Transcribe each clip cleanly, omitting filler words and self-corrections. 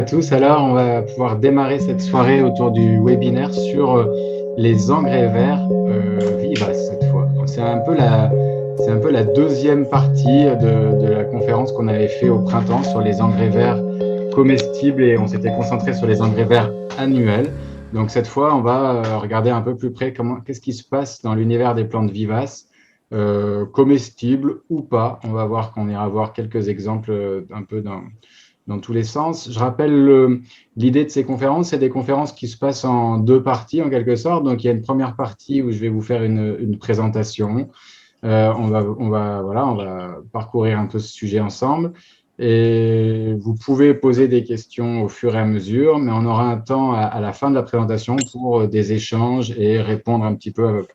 À tous, alors on va pouvoir démarrer cette soirée autour du webinaire sur les engrais verts vivaces cette fois. C'est un peu la deuxième partie de la conférence qu'on avait fait au printemps sur les engrais verts comestibles et on s'était concentré sur les engrais verts annuels. Donc cette fois, on va regarder un peu plus près qu'est-ce qui se passe dans l'univers des plantes vivaces, comestibles ou pas. On va voir qu'on ira voir quelques exemples un peu dans tous les sens. Je rappelle l'idée de ces conférences, c'est des conférences qui se passent en deux parties en quelque sorte. Donc il y a une première partie où je vais vous faire une présentation. On va parcourir un peu ce sujet ensemble. Et vous pouvez poser des questions au fur et à mesure, mais on aura un temps à la fin de la présentation pour des échanges et répondre un petit peu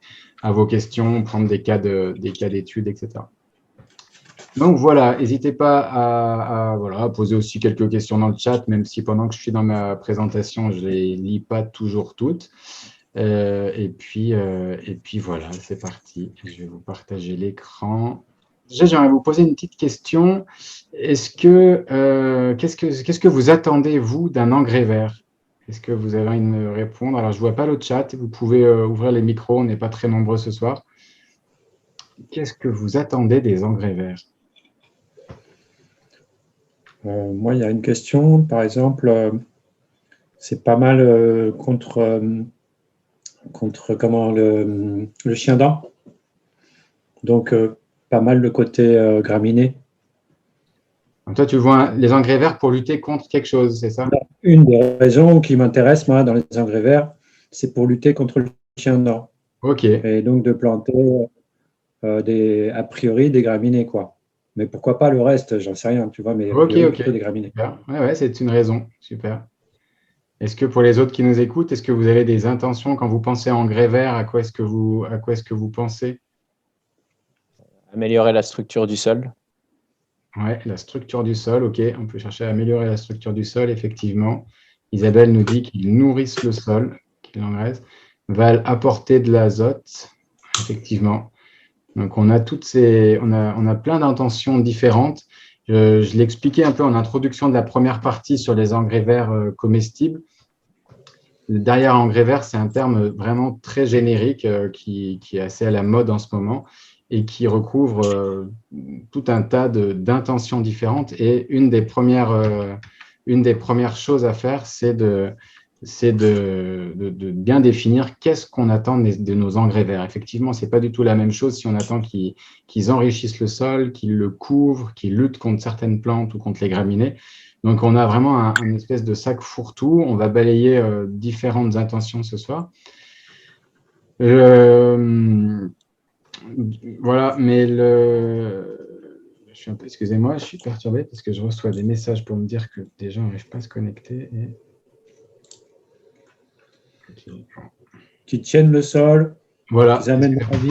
à vos questions, prendre des cas d'études, etc. Donc voilà, n'hésitez pas à poser aussi quelques questions dans le chat, même si pendant que je suis dans ma présentation, je ne les lis pas toujours toutes. Et puis voilà, c'est parti. Je vais vous partager l'écran. Déjà, j'aimerais vous poser une petite question. Qu'est-ce que vous attendez, vous, d'un engrais vert? Est-ce que vous avez envie de me répondre? Alors, je ne vois pas le chat. Vous pouvez ouvrir les micros. On n'est pas très nombreux ce soir. Qu'est-ce que vous attendez des engrais verts? Moi, il y a une question, par exemple, c'est pas mal contre comment le chien-dent. Donc, pas mal le côté graminé. Donc toi, tu vois les engrais verts pour lutter contre quelque chose, c'est ça? Une des raisons qui m'intéresse, moi, dans les engrais verts, c'est pour lutter contre le chien-dent. Ok. Et donc de planter a priori des graminées, quoi. Mais pourquoi pas le reste? J'en sais rien, tu vois, mais a Ok, priori ok. plutôt des graminées. Super. Ouais, c'est une raison. Super. Est-ce que pour les autres qui nous écoutent, est-ce que vous avez des intentions quand vous pensez à engrais verts, à quoi est-ce que vous pensez? Améliorer la structure du sol. Ouais, la structure du sol, ok. On peut chercher à améliorer la structure du sol, effectivement. Isabelle nous dit qu'ils nourrissent le sol, qu'ils l'engraissent, va apporter de l'azote, effectivement. Donc, on a on a plein d'intentions différentes. Je l'expliquais un peu en introduction de la première partie sur les engrais verts comestibles. Derrière engrais vert, c'est un terme vraiment très générique qui est assez à la mode en ce moment et qui recouvre tout un tas d'intentions différentes. Et une des premières choses à faire, c'est de bien définir qu'est-ce qu'on attend de nos engrais verts. Effectivement, ce n'est pas du tout la même chose si on attend qu'ils enrichissent le sol, qu'ils le couvrent, qu'ils luttent contre certaines plantes ou contre les graminées. Donc, on a vraiment un espèce de sac fourre-tout. On va balayer différentes intentions ce soir. Voilà, mais excusez-moi, je suis perturbé parce que je reçois des messages pour me dire que des gens n'arrivent pas à se connecter. Qui tiennent le sol, Voilà. qui amènent la vie.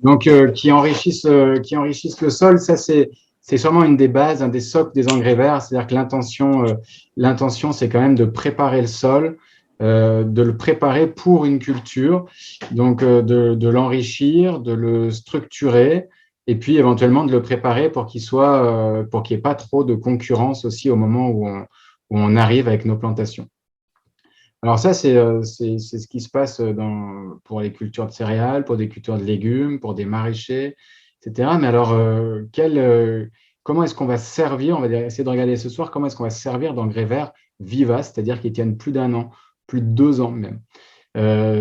Donc, qui enrichissent le sol, ça c'est sûrement une des bases, un des socles des engrais verts. C'est-à-dire que l'intention, c'est quand même de préparer le sol, de le préparer pour une culture, donc de l'enrichir, de le structurer, et puis éventuellement de le préparer pour pour qu'il n'y ait pas trop de concurrence aussi au moment où on arrive avec nos plantations. Alors ça, c'est ce qui se passe pour les cultures de céréales, pour des cultures de légumes, pour des maraîchers, etc. Mais alors, comment est-ce qu'on va se servir, on va essayer de regarder ce soir, comment est-ce qu'on va se servir d'engrais verts vivaces, c'est-à-dire qui tiennent plus d'1 an, plus de 2 ans même.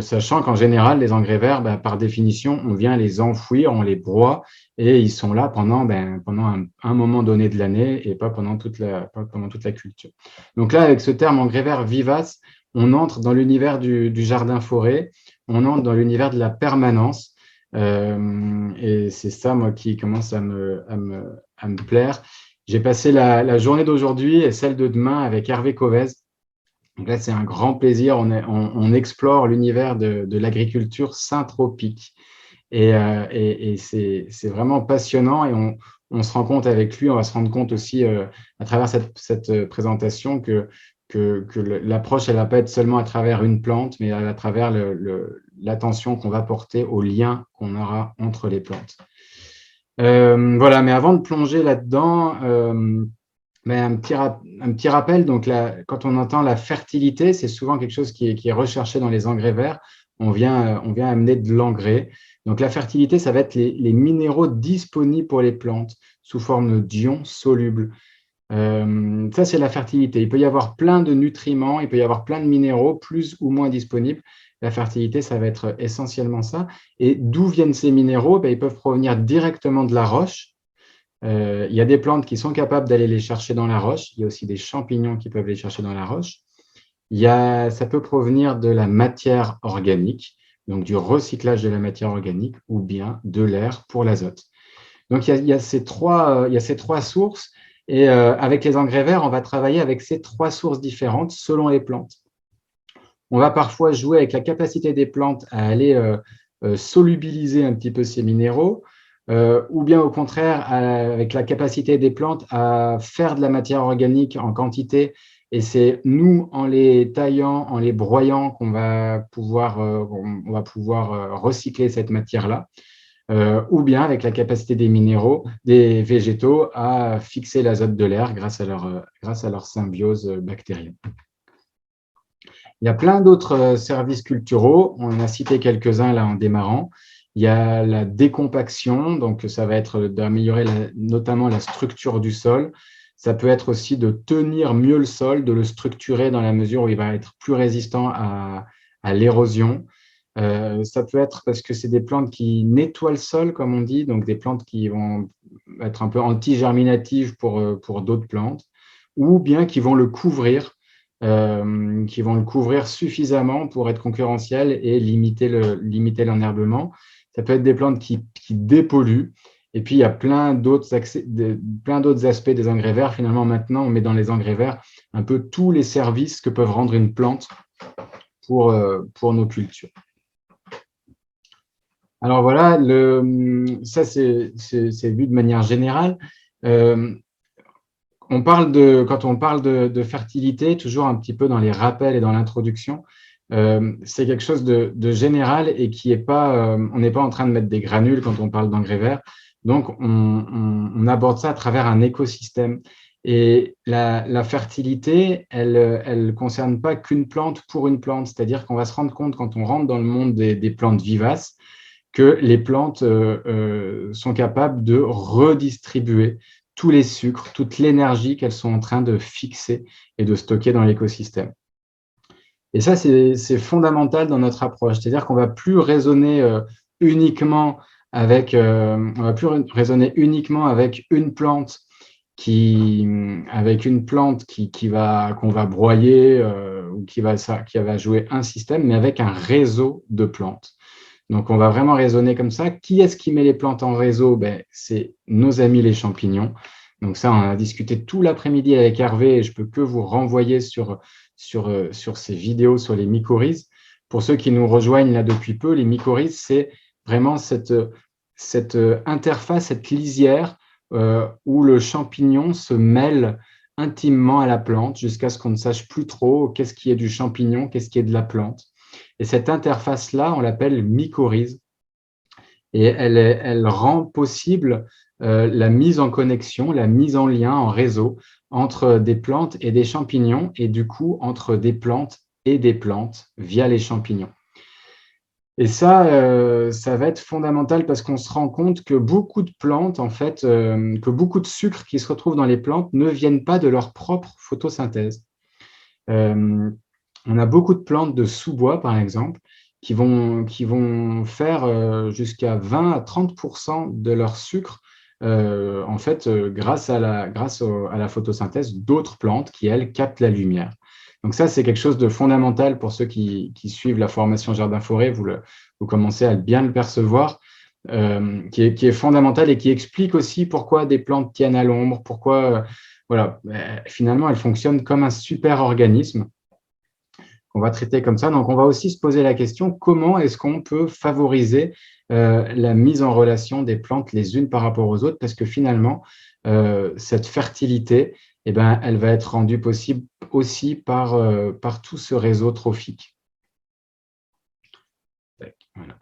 Sachant qu'en général, les engrais verts, par définition, on vient les enfouir, on les broie, et ils sont là pendant un moment donné de l'année et pas pendant toute la culture. Donc là, avec ce terme engrais vert vivace, on entre dans l'univers du jardin-forêt, on entre dans l'univers de la permanence, et c'est ça, moi, qui commence à me plaire. J'ai passé la journée d'aujourd'hui et celle de demain avec Hervé Covez. Donc là, c'est un grand plaisir. On explore l'univers de l'agriculture syntropique. Et c'est vraiment passionnant et on se rend compte avec lui, on va se rendre compte aussi à travers cette présentation que l'approche, elle ne va pas être seulement à travers une plante, mais à travers l'attention qu'on va porter au lien qu'on aura entre les plantes. Voilà, mais avant de plonger là-dedans, Mais un petit rappel, donc quand on entend la fertilité, c'est souvent quelque chose qui est recherché dans les engrais verts. On vient amener de l'engrais. Donc la fertilité, ça va être les minéraux disponibles pour les plantes sous forme d'ions solubles. Ça, c'est la fertilité. Il peut y avoir plein de nutriments, il peut y avoir plein de minéraux, plus ou moins disponibles. La fertilité, ça va être essentiellement ça. Et d'où viennent ces minéraux? Ben, ils peuvent provenir directement de la roche. Il y a des plantes qui sont capables d'aller les chercher dans la roche. Il y a aussi des champignons qui peuvent les chercher dans la roche. Ça peut provenir de la matière organique, donc du recyclage de la matière organique, ou bien de l'air pour l'azote. Donc, il y a ces trois sources. Et avec les engrais verts, on va travailler avec ces trois sources différentes selon les plantes. On va parfois jouer avec la capacité des plantes à aller solubiliser un petit peu ces minéraux, ou bien au contraire avec la capacité des plantes à faire de la matière organique en quantité. Et c'est nous, en les taillant, en les broyant, qu'on va pouvoir, recycler cette matière-là. Ou bien avec la capacité des minéraux, des végétaux à fixer l'azote de l'air grâce à leur symbiose bactérienne. Il y a plein d'autres services culturaux. On en a cité quelques-uns là en démarrant. Il y a la décompaction, donc ça va être d'améliorer notamment la structure du sol. Ça peut être aussi de tenir mieux le sol, de le structurer dans la mesure où il va être plus résistant à l'érosion. Ça peut être parce que c'est des plantes qui nettoient le sol, comme on dit, donc des plantes qui vont être un peu anti-germinatives pour d'autres plantes, ou bien qui vont le couvrir suffisamment pour être concurrentielles et limiter l'enherbement. Ça peut être des plantes qui dépolluent. Et puis, il y a plein d'autres aspects des engrais verts. Finalement, maintenant, on met dans les engrais verts un peu tous les services que peuvent rendre une plante pour nos cultures. Alors voilà, ça c'est vu de manière générale. Quand on parle de fertilité, toujours un petit peu dans les rappels et dans l'introduction, c'est quelque chose de général et qui est pas, on n'est pas en train de mettre des granules quand on parle d'engrais verts. Donc, on aborde ça à travers un écosystème. Et la fertilité, elle concerne pas qu'une plante pour une plante. C'est-à-dire qu'on va se rendre compte quand on rentre dans le monde des plantes vivaces que les plantes sont capables de redistribuer tous les sucres, toute l'énergie qu'elles sont en train de fixer et de stocker dans l'écosystème. Et ça, c'est fondamental dans notre approche. C'est-à-dire qu'on ne va plus raisonner uniquement avec une plante qu'on va broyer ou qui va jouer un système, mais avec un réseau de plantes. Donc, on va vraiment raisonner comme ça. Qui est-ce qui met les plantes en réseau? C'est nos amis les champignons. Donc ça, on a discuté tout l'après-midi avec Hervé et je peux que vous renvoyer sur ces vidéos sur les mycorhizes. Pour ceux qui nous rejoignent là depuis peu, les mycorhizes, c'est vraiment cette interface, cette lisière où le champignon se mêle intimement à la plante jusqu'à ce qu'on ne sache plus trop qu'est-ce qui est du champignon, qu'est-ce qui est de la plante. Et cette interface-là, on l'appelle mycorhize. Et elle rend possible la mise en connexion, la mise en lien, en réseau entre des plantes et des champignons, et du coup, entre des plantes et des plantes via les champignons. Et ça va être fondamental parce qu'on se rend compte que beaucoup de plantes, en fait, que beaucoup de sucres qui se retrouvent dans les plantes ne viennent pas de leur propre photosynthèse. On a beaucoup de plantes de sous-bois, par exemple, qui vont faire jusqu'à 20 à 30% de leur sucre, en fait, grâce à la photosynthèse d'autres plantes qui, elles, captent la lumière. Donc ça, c'est quelque chose de fondamental pour ceux qui suivent la formation Jardin-Forêt. Vous commencez à bien le percevoir, qui est fondamental et qui explique aussi pourquoi des plantes tiennent à l'ombre, pourquoi, voilà, finalement, elles fonctionnent comme un super organisme qu'on va traiter comme ça. Donc, on va aussi se poser la question, comment est-ce qu'on peut favoriser la mise en relation des plantes les unes par rapport aux autres? Parce que finalement, cette fertilité, elle va être rendue possible aussi par tout ce réseau trophique. Voilà.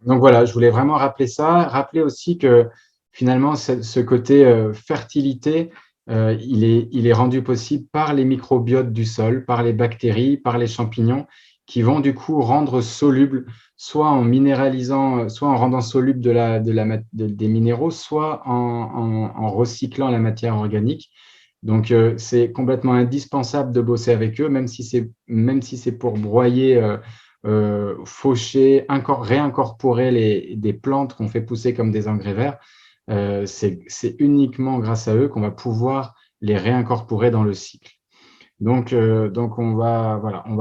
Donc voilà, je voulais vraiment rappeler ça. Rappeler aussi que finalement, ce côté fertilité, il est rendu possible par les microbiotes du sol, par les bactéries, par les champignons, qui vont du coup rendre soluble, soit en minéralisant, soit en rendant soluble des minéraux, soit en recyclant la matière organique. Donc, c'est complètement indispensable de bosser avec eux, même si c'est pour broyer, faucher, réincorporer des plantes qu'on fait pousser comme des engrais verts. C'est uniquement grâce à eux qu'on va pouvoir les réincorporer dans le cycle. Donc on va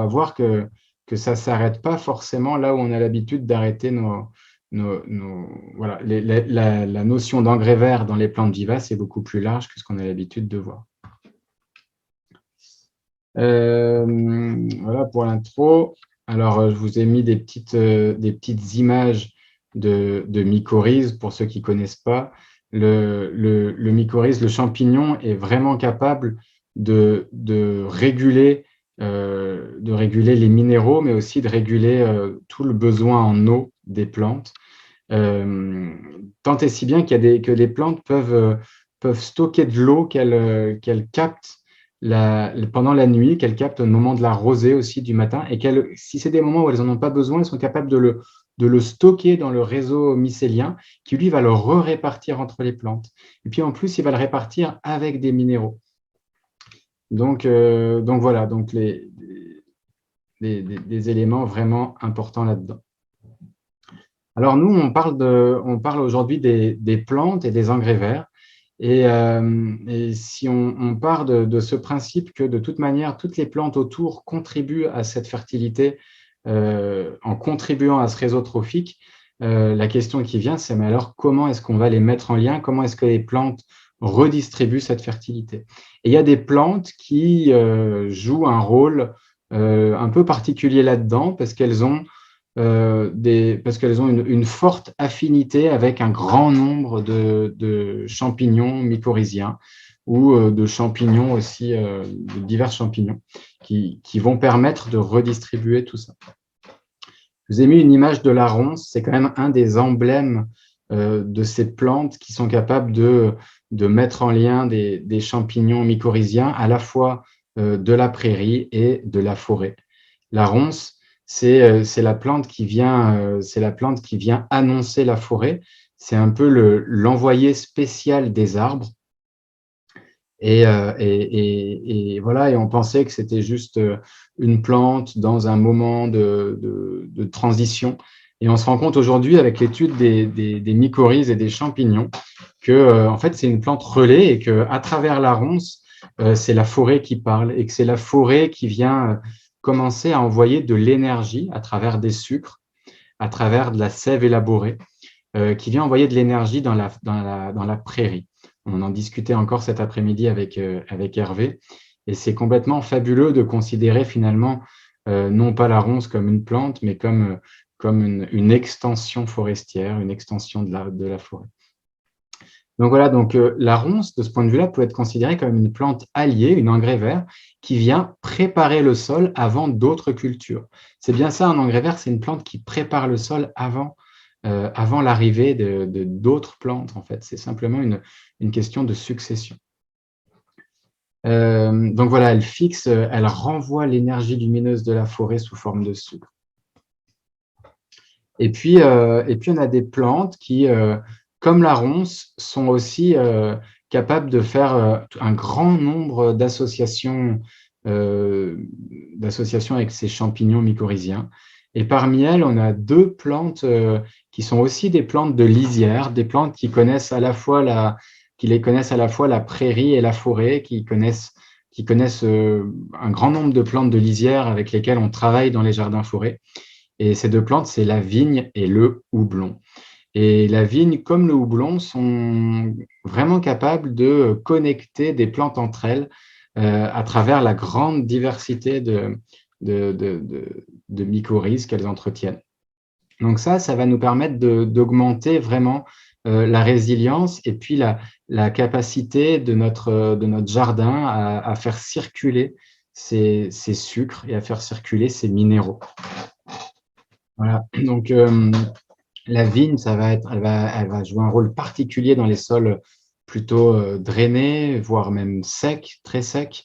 voir que ça ne s'arrête pas forcément là où on a l'habitude d'arrêter voilà, la notion d'engrais vert dans les plantes vivaces est beaucoup plus large que ce qu'on a l'habitude de voir. Voilà pour l'intro. Alors, je vous ai mis des petites images de mycorhizes pour ceux qui ne connaissent pas. Le mycorhize, le champignon, est vraiment capable de réguler les minéraux, mais aussi de réguler tout le besoin en eau des plantes. Tant et si bien que les plantes peuvent stocker de l'eau qu'elles captent pendant la nuit, qu'elles captent au moment de la rosée aussi du matin, et si c'est des moments où elles n'en ont pas besoin, elles sont capables de le stocker dans le réseau mycélien, qui lui va le répartir entre les plantes. Et puis en plus, il va le répartir avec des minéraux. Donc voilà, donc des éléments vraiment importants là-dedans. Alors nous, on parle aujourd'hui des plantes et des engrais verts. Et si on part de ce principe que de toute manière, toutes les plantes autour contribuent à cette fertilité en contribuant à ce réseau trophique, la question qui vient, c'est mais alors comment est-ce qu'on va les mettre en lien? Comment est-ce que les plantes redistribuent cette fertilité? Et il y a des plantes qui jouent un rôle un peu particulier là-dedans parce qu'elles ont une forte affinité avec un grand nombre de champignons mycorhiziens ou de champignons aussi, de divers champignons qui vont permettre de redistribuer tout ça. Je vous ai mis une image de la ronce, c'est quand même un des emblèmes de ces plantes qui sont capables de mettre en lien des champignons mycorhiziens à la fois de la prairie et de la forêt. La ronce, c'est la plante qui vient annoncer la forêt. C'est un peu l'envoyé spécial des arbres. Et voilà, et on pensait que c'était juste une plante dans un moment de transition. Et on se rend compte aujourd'hui, avec l'étude des mycorhizes et des champignons, que en fait, c'est une plante relais et qu'à travers la ronce, c'est la forêt qui parle et que c'est la forêt qui vient commencer à envoyer de l'énergie à travers des sucres, à travers de la sève élaborée, qui vient envoyer de l'énergie dans la prairie. On en discutait encore cet après-midi avec Hervé, et c'est complètement fabuleux de considérer finalement non pas la ronce comme une plante, mais comme une extension forestière, une extension de la forêt. Donc voilà, la ronce, de ce point de vue-là, peut être considérée comme une plante alliée, une engrais vert, qui vient préparer le sol avant d'autres cultures. C'est bien ça, un engrais vert, c'est une plante qui prépare le sol avant l'arrivée d'autres plantes, en fait. C'est simplement une question de succession. Donc voilà, elle renvoie l'énergie lumineuse de la forêt sous forme de sucre. Et puis on a des plantes qui, comme la ronce, sont aussi capables de faire un grand nombre d'associations avec ces champignons mycorhiziens. Et parmi elles, on a deux plantes qui sont aussi des plantes de lisière, des plantes qui connaissent à la fois la prairie et la forêt, qui connaissent un grand nombre de plantes de lisière avec lesquelles on travaille dans les jardins-forêts. Et ces deux plantes, c'est la vigne et le houblon. Et la vigne, comme le houblon, sont vraiment capables de connecter des plantes entre elles à travers la grande diversité de mycorhizes qu'elles entretiennent. Donc ça va nous permettre d'augmenter vraiment la résilience et puis la capacité de notre jardin à faire circuler ces sucres et à faire circuler ces minéraux. Voilà, donc La vigne, elle va jouer un rôle particulier dans les sols plutôt drainés, voire même secs, très secs,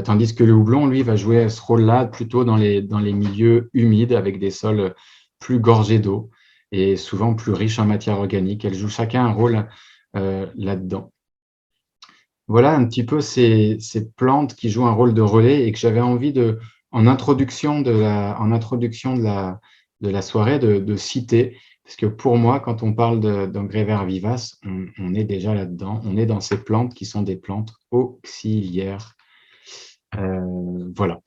tandis que le houblon, lui, va jouer ce rôle-là plutôt dans les milieux humides avec des sols plus gorgés d'eau et souvent plus riches en matière organique. Elles jouent chacun un rôle là-dedans. Voilà un petit peu ces plantes qui jouent un rôle de relais et que j'avais envie en introduction de la soirée, de citer. Parce que pour moi, quand on parle d'engrais verts vivaces, on est déjà là-dedans. On est dans ces plantes qui sont des plantes auxiliaires. Voilà.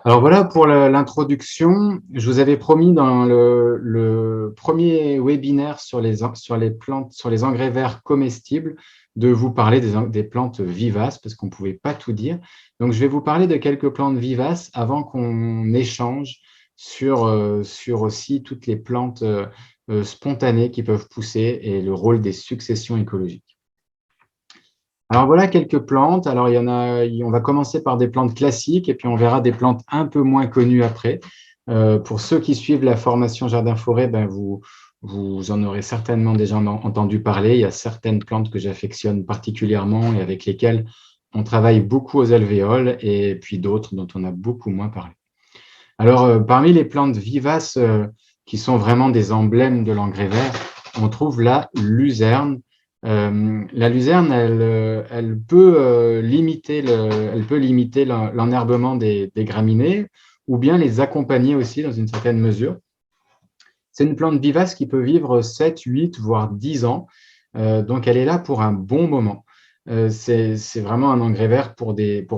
Alors voilà pour l'introduction. Je vous avais promis dans le premier webinaire sur les plantes, sur les engrais verts comestibles, de vous parler des plantes vivaces, parce qu'on ne pouvait pas tout dire. Donc, je vais vous parler de quelques plantes vivaces avant qu'on échange sur aussi toutes les plantes spontanées qui peuvent pousser et le rôle des successions écologiques. Alors voilà quelques plantes. Alors on va commencer par des plantes classiques et puis on verra des plantes un peu moins connues après. Pour ceux qui suivent la formation Jardin-Forêt, ben vous en aurez certainement déjà entendu parler. Il y a certaines plantes que j'affectionne particulièrement et avec lesquelles on travaille beaucoup aux alvéoles et puis d'autres dont on a beaucoup moins parlé. Alors, parmi les plantes vivaces qui sont vraiment des emblèmes de l'engrais vert, on trouve la luzerne. La luzerne, elle peut limiter l'enherbement des graminées ou bien les accompagner aussi dans une certaine mesure. C'est une plante vivace qui peut vivre 7, 8, voire 10 ans. Donc, elle est là pour un bon moment. C'est vraiment un engrais vert pour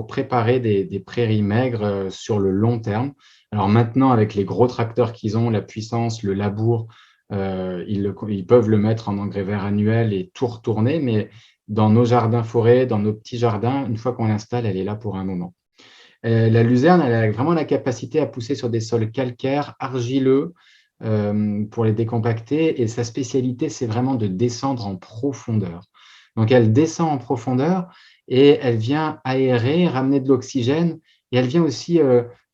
préparer des prairies maigres sur le long terme. Alors maintenant, avec les gros tracteurs qu'ils ont, la puissance, le labour, ils peuvent le mettre en engrais vert annuel et tout retourner, mais dans nos jardins-forêts, dans nos petits jardins, une fois qu'on l'installe, elle est là pour un moment. La luzerne, elle a vraiment la capacité à pousser sur des sols calcaires, argileux, pour les décompacter. Et sa spécialité, c'est vraiment de descendre en profondeur. Donc, elle descend en profondeur et elle vient aérer, ramener de l'oxygène et elle vient aussi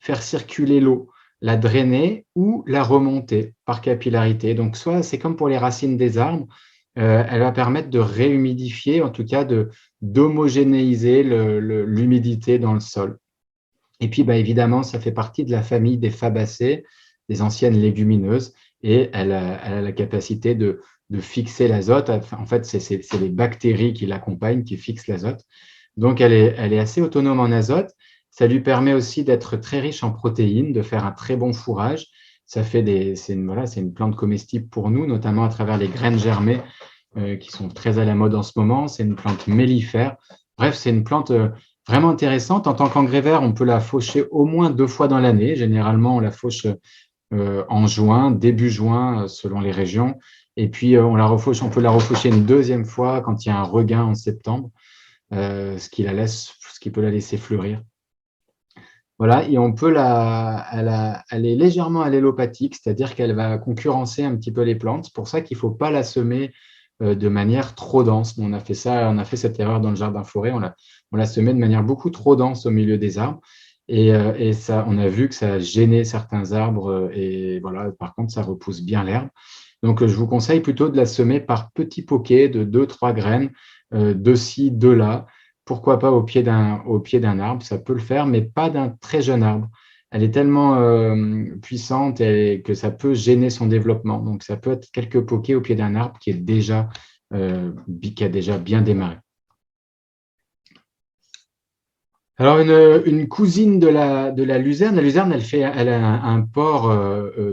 faire circuler l'eau, la drainer ou la remonter par capillarité. Donc, soit c'est comme pour les racines des arbres, elle va permettre de réhumidifier, en tout cas d'homogénéiser l'humidité dans le sol. Et puis, bah, évidemment, ça fait partie de la famille des fabacées, des anciennes légumineuses, et elle a la capacité de fixer l'azote. En fait, c'est les bactéries qui l'accompagnent, qui fixent l'azote. Donc, elle est assez autonome en azote. Ça lui permet aussi d'être très riche en protéines, de faire un très bon fourrage. C'est une plante comestible pour nous, notamment à travers les graines germées qui sont très à la mode en ce moment. C'est une plante mellifère. Bref, c'est une plante vraiment intéressante. En tant qu'engrais vert, on peut la faucher au moins 2 fois dans l'année. Généralement, on la fauche en juin, début juin, selon les régions. Et puis, on peut la refaucher une deuxième fois quand il y a un regain en septembre, ce qui peut la laisser fleurir. Voilà, et elle est légèrement allélopathique, c'est-à-dire qu'elle va concurrencer un petit peu les plantes. C'est pour ça qu'il ne faut pas la semer de manière trop dense. On a fait cette erreur dans le jardin-forêt. On l'a semée de manière beaucoup trop dense au milieu des arbres. Et ça, on a vu que ça gênait certains arbres. Et voilà, par contre, ça repousse bien l'herbe. Donc, je vous conseille plutôt de la semer par petits poquets de 2-3 graines, de ci, de là. Pourquoi pas au pied d'un arbre, ça peut le faire, mais pas d'un très jeune arbre. Elle est tellement puissante que ça peut gêner son développement. Donc, ça peut être quelques poquets au pied d'un arbre qui a déjà bien démarré. Alors, une cousine de la luzerne, elle a un port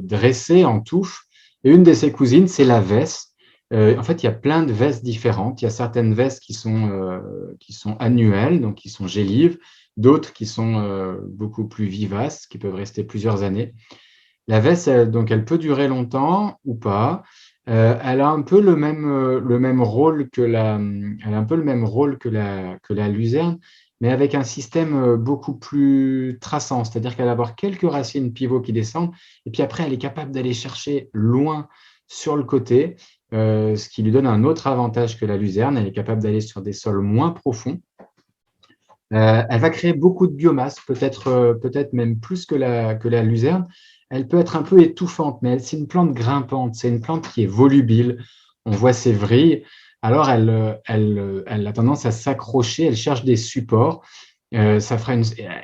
dressé en touffe. Et une de ses cousines, c'est la vesse. En fait, il y a plein de vesses différentes. Il y a certaines vesses qui sont annuelles, donc qui sont gélives, d'autres qui sont beaucoup plus vivaces, qui peuvent rester plusieurs années. La vesse, donc, elle peut durer longtemps ou pas. Elle a un peu le même rôle que la luzerne, mais avec un système beaucoup plus traçant. C'est-à-dire qu'elle va avoir quelques racines pivots qui descendent, et puis après, elle est capable d'aller chercher loin sur le côté, ce qui lui donne un autre avantage que la luzerne. Elle est capable d'aller sur des sols moins profonds. Elle va créer beaucoup de biomasse, peut-être même plus que la luzerne. elle peut être un peu étouffante, mais c'est une plante grimpante, c'est une plante qui est volubile, on voit ses vrilles, alors elle a tendance à s'accrocher, elle cherche des supports, ça fera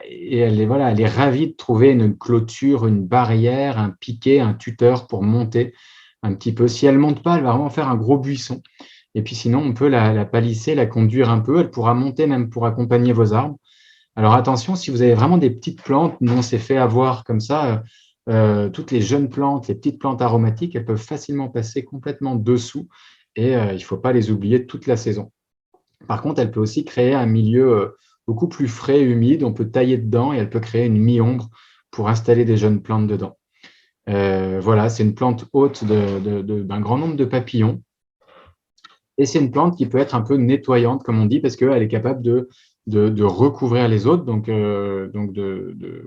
et voilà, elle est ravie de trouver une clôture, une barrière, un piquet, un tuteur pour monter un petit peu. Si elle ne monte pas, elle va vraiment faire un gros buisson. Et puis sinon, on peut la palisser, la conduire un peu. Elle pourra monter même pour accompagner vos arbres. Alors attention, si vous avez vraiment des petites plantes, nous on s'est fait avoir comme ça, toutes les jeunes plantes, les petites plantes aromatiques, elles peuvent facilement passer complètement dessous et il ne faut pas les oublier toute la saison. Par contre, elle peut aussi créer un milieu beaucoup plus frais et humide. On peut tailler dedans et elle peut créer une mi-ombre pour installer des jeunes plantes dedans. Voilà, c'est une plante hôte d'un grand nombre de papillons. Et c'est une plante qui peut être un peu nettoyante, comme on dit, parce qu'elle est capable de recouvrir les autres, donc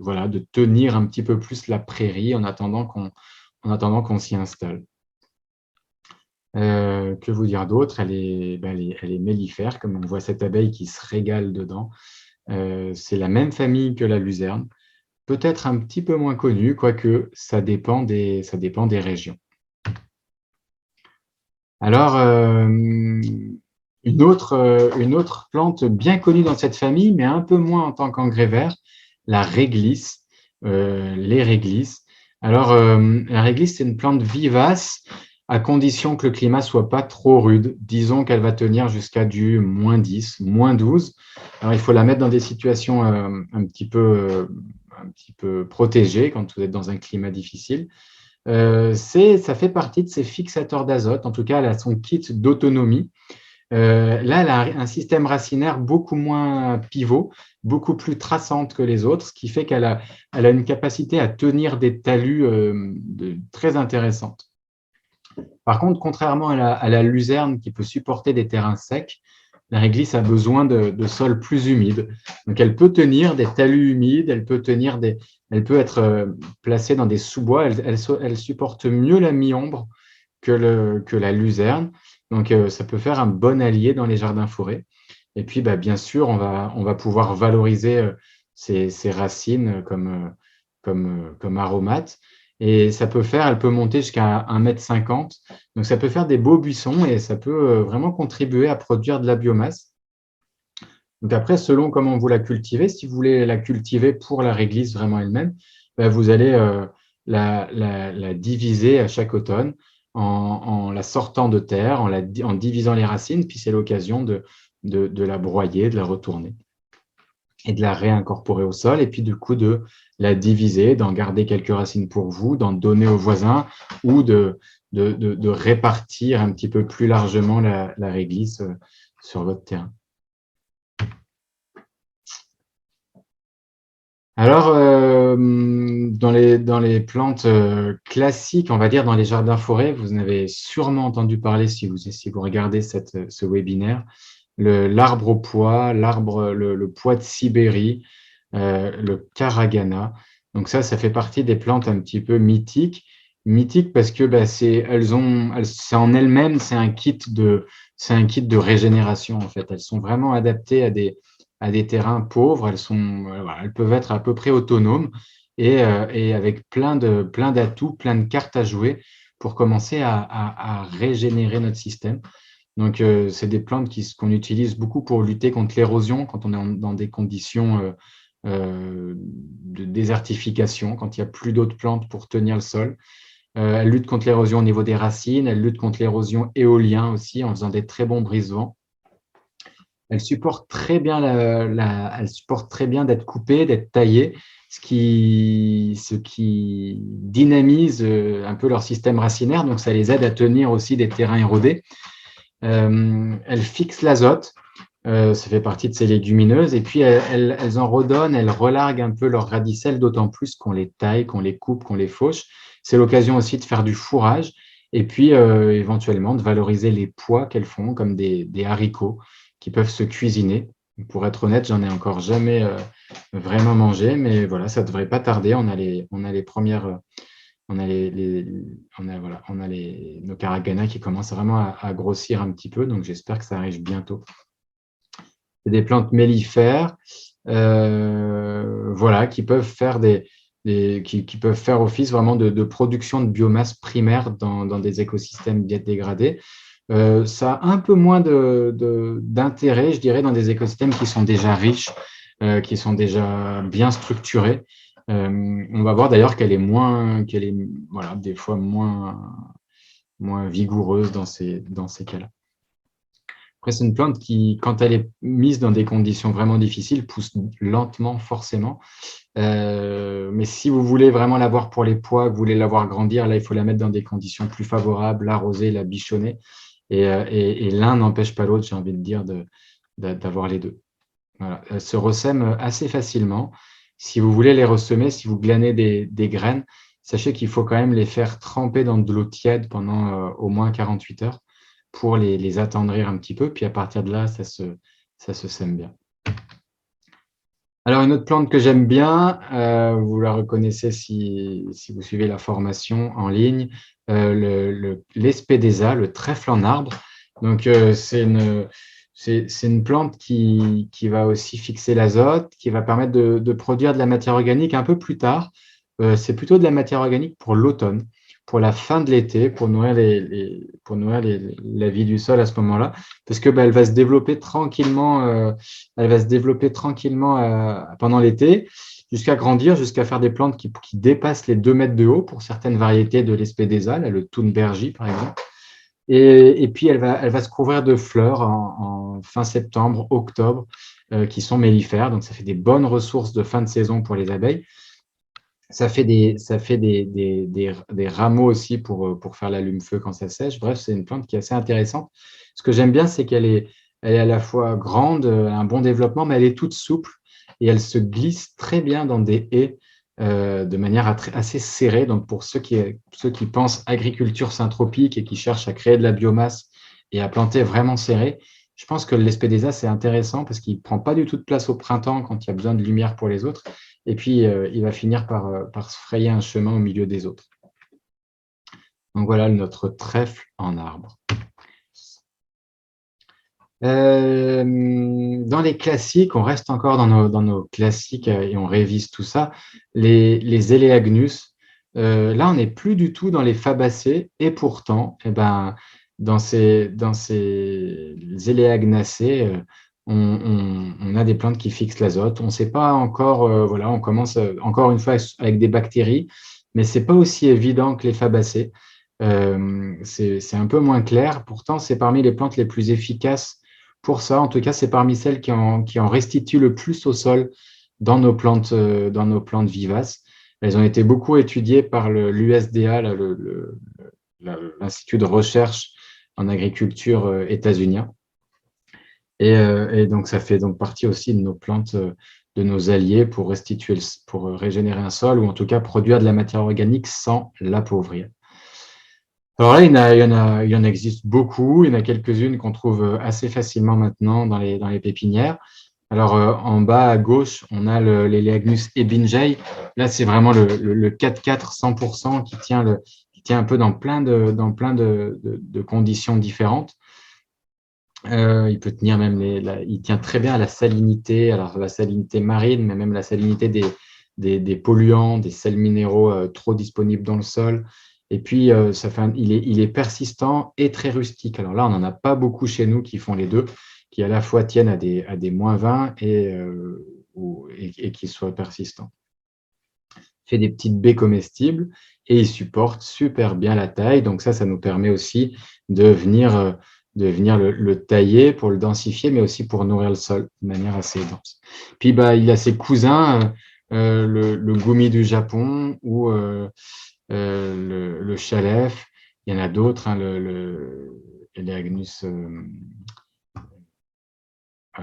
voilà, de tenir un petit peu plus la prairie en attendant qu'on s'y installe. Que vous dire d'autre? Elle est mellifère, comme on voit cette abeille qui se régale dedans. C'est la même famille que la luzerne, peut-être un petit peu moins connue, quoique ça dépend des régions. Alors, une autre plante bien connue dans cette famille, mais un peu moins en tant qu'engrais vert, la réglisse, les réglisses. Alors, la réglisse, c'est une plante vivace, à condition que le climat soit pas trop rude. Disons qu'elle va tenir jusqu'à du -10, -12. Alors, il faut la mettre dans des situations un petit peu protégées quand vous êtes dans un climat difficile. Ça fait partie de ces fixateurs d'azote. En tout cas, elle a son kit d'autonomie. Là, elle a un système racinaire beaucoup moins pivot, beaucoup plus traçante que les autres, ce qui fait qu'elle a une capacité à tenir des talus très intéressantes. Par contre, contrairement à la luzerne qui peut supporter des terrains secs, la réglisse a besoin de sols plus humides. Donc, elle peut tenir des talus humides, elle peut être placée dans des sous-bois. Elle supporte mieux la mi-ombre que la luzerne. Donc, ça peut faire un bon allié dans les jardins-forêts. Et puis, bien sûr, on va pouvoir valoriser ces racines comme aromates. Et elle peut monter jusqu'à 1,50 m. Donc, ça peut faire des beaux buissons et ça peut vraiment contribuer à produire de la biomasse. Donc après, selon comment vous la cultivez, si vous voulez la cultiver pour la réglisse vraiment elle-même, vous allez la diviser à chaque automne en la sortant de terre, en divisant les racines, puis c'est l'occasion de la broyer, de la retourner et de la réincorporer au sol, et puis du coup de la diviser, d'en garder quelques racines pour vous, d'en donner aux voisins ou de répartir un petit peu plus largement la réglisse sur votre terrain. Alors, dans les plantes classiques, on va dire dans les jardins-forêts, vous en avez sûrement entendu parler si vous regardez ce webinaire, l'arbre au pois, le pois de Sibérie, le caragana. Donc ça fait partie des plantes un petit peu mythiques. Mythiques parce que c'est en elles-mêmes, c'est un kit de régénération en fait. Elles sont vraiment adaptées à des terrains pauvres. Elles peuvent être à peu près autonomes et avec plein d'atouts, plein de cartes à jouer pour commencer à régénérer notre système. Donc, c'est des plantes qu'on utilise beaucoup pour lutter contre l'érosion quand on est dans des conditions de désertification, quand il n'y a plus d'autres plantes pour tenir le sol. Elles luttent contre l'érosion au niveau des racines, elles luttent contre l'érosion éolienne aussi en faisant des très bons brise-vents. Elles supportent très bien d'être coupées, d'être taillées, ce qui dynamise un peu leur système racinaire, donc ça les aide à tenir aussi des terrains érodés. Elles fixent l'azote, ça fait partie de ces légumineuses, et puis elles en redonnent, elles relarguent un peu leurs radicelles, d'autant plus qu'on les taille, qu'on les coupe, qu'on les fauche. C'est l'occasion aussi de faire du fourrage, et puis éventuellement de valoriser les pois qu'elles font, comme des haricots qui peuvent se cuisiner. Pour être honnête, j'en ai encore jamais vraiment mangé, mais voilà, ça ne devrait pas tarder. On a les premières... On a nos caragana qui commencent vraiment à grossir un petit peu, donc j'espère que ça arrive bientôt. C'est des plantes mellifères, voilà, qui peuvent faire qui peuvent faire office vraiment de production de biomasse primaire dans des écosystèmes bien dégradés. Ça a un peu moins d'intérêt, je dirais, dans des écosystèmes qui sont déjà riches, qui sont déjà bien structurés. On va voir d'ailleurs qu'elle est voilà, des fois moins vigoureuse dans ces cas-là. Après, c'est une plante qui, quand elle est mise dans des conditions vraiment difficiles, pousse lentement, forcément. Mais si vous voulez vraiment l'avoir pour les pois, que vous voulez la voir grandir, là, il faut la mettre dans des conditions plus favorables, l'arroser, la bichonner. Et l'un n'empêche pas l'autre, j'ai envie de dire, d'avoir les deux. Voilà. Elles se ressèment assez facilement. Si vous voulez les ressemer, si vous glanez des graines, sachez qu'il faut quand même les faire tremper dans de l'eau tiède pendant au moins 48 heures pour les attendrir un petit peu. Puis à partir de là, ça se sème bien. Alors, une autre plante que j'aime bien, vous la reconnaissez si vous suivez la formation en ligne, l'espédésa, le trèfle en arbre. Donc, c'est une plante qui va aussi fixer l'azote, qui va permettre de produire de la matière organique un peu plus tard. C'est plutôt de la matière organique pour l'automne, pour la fin de l'été, pour nourrir la vie du sol à ce moment-là, parce que elle va se développer tranquillement. Elle va se développer tranquillement pendant l'été, jusqu'à grandir, jusqu'à faire des plantes qui dépassent les 2 mètres de haut pour certaines variétés de l'espédésa, le Thunbergie par exemple. Et puis, elle va se couvrir de fleurs en fin septembre, octobre, qui sont mellifères. Donc, ça fait des bonnes ressources de fin de saison pour les abeilles. Ça fait des rameaux aussi pour faire l'allume-feu quand ça sèche. Bref, c'est une plante qui est assez intéressante. Ce que j'aime bien, c'est qu'elle est à la fois grande, elle a un bon développement, mais elle est toute souple et elle se glisse très bien dans des haies de manière assez serrée. Donc, pour ceux qui pensent agriculture syntropique et qui cherchent à créer de la biomasse et à planter vraiment serré, je pense que l'espédésa, c'est intéressant parce qu'il ne prend pas du tout de place au printemps quand il y a besoin de lumière pour les autres. Et puis, il va finir par se frayer un chemin au milieu des autres. Donc, voilà notre trèfle en arbre. Dans les classiques, on reste encore dans nos classiques et on révise tout ça. Les Eleagnus, là, on n'est plus du tout dans les fabacées. Et pourtant, dans ces Eleagnacées, on a des plantes qui fixent l'azote. On ne sait pas encore, voilà, on commence encore une fois avec des bactéries, mais ce n'est pas aussi évident que les fabacées. C'est un peu moins clair. Pourtant, c'est parmi les plantes les plus efficaces pour ça. En tout cas, c'est parmi celles qui en restituent le plus au sol dans nos plantes vivaces. Elles ont été beaucoup étudiées par l'USDA, l'Institut de recherche en agriculture états-unien. Et donc, ça fait donc partie aussi de nos plantes, de nos alliés pour régénérer un sol ou en tout cas produire de la matière organique sans l'appauvrir. Alors là, il y en existe beaucoup. Il y en a quelques-unes qu'on trouve assez facilement maintenant dans les pépinières. Alors, en bas à gauche, on a l'Eleagnus ebingei. Là, c'est vraiment le 4-4 100% qui tient un peu dans plein de conditions différentes. Il peut tenir même il tient très bien à la salinité, alors la salinité marine, mais même la salinité des polluants, des sels minéraux trop disponibles dans le sol. Et puis, il est persistant et très rustique. Alors là, on n'en a pas beaucoup chez nous qui font les deux, qui à la fois tiennent à des -20 et qui soient persistants. Il fait des petites baies comestibles et il supporte super bien la taille. Donc ça nous permet aussi de venir le tailler pour le densifier, mais aussi pour nourrir le sol de manière assez dense. Puis, il a ses cousins, le gumi du Japon ou le chalef. Il y en a d'autres, hein, l'Eleagnus.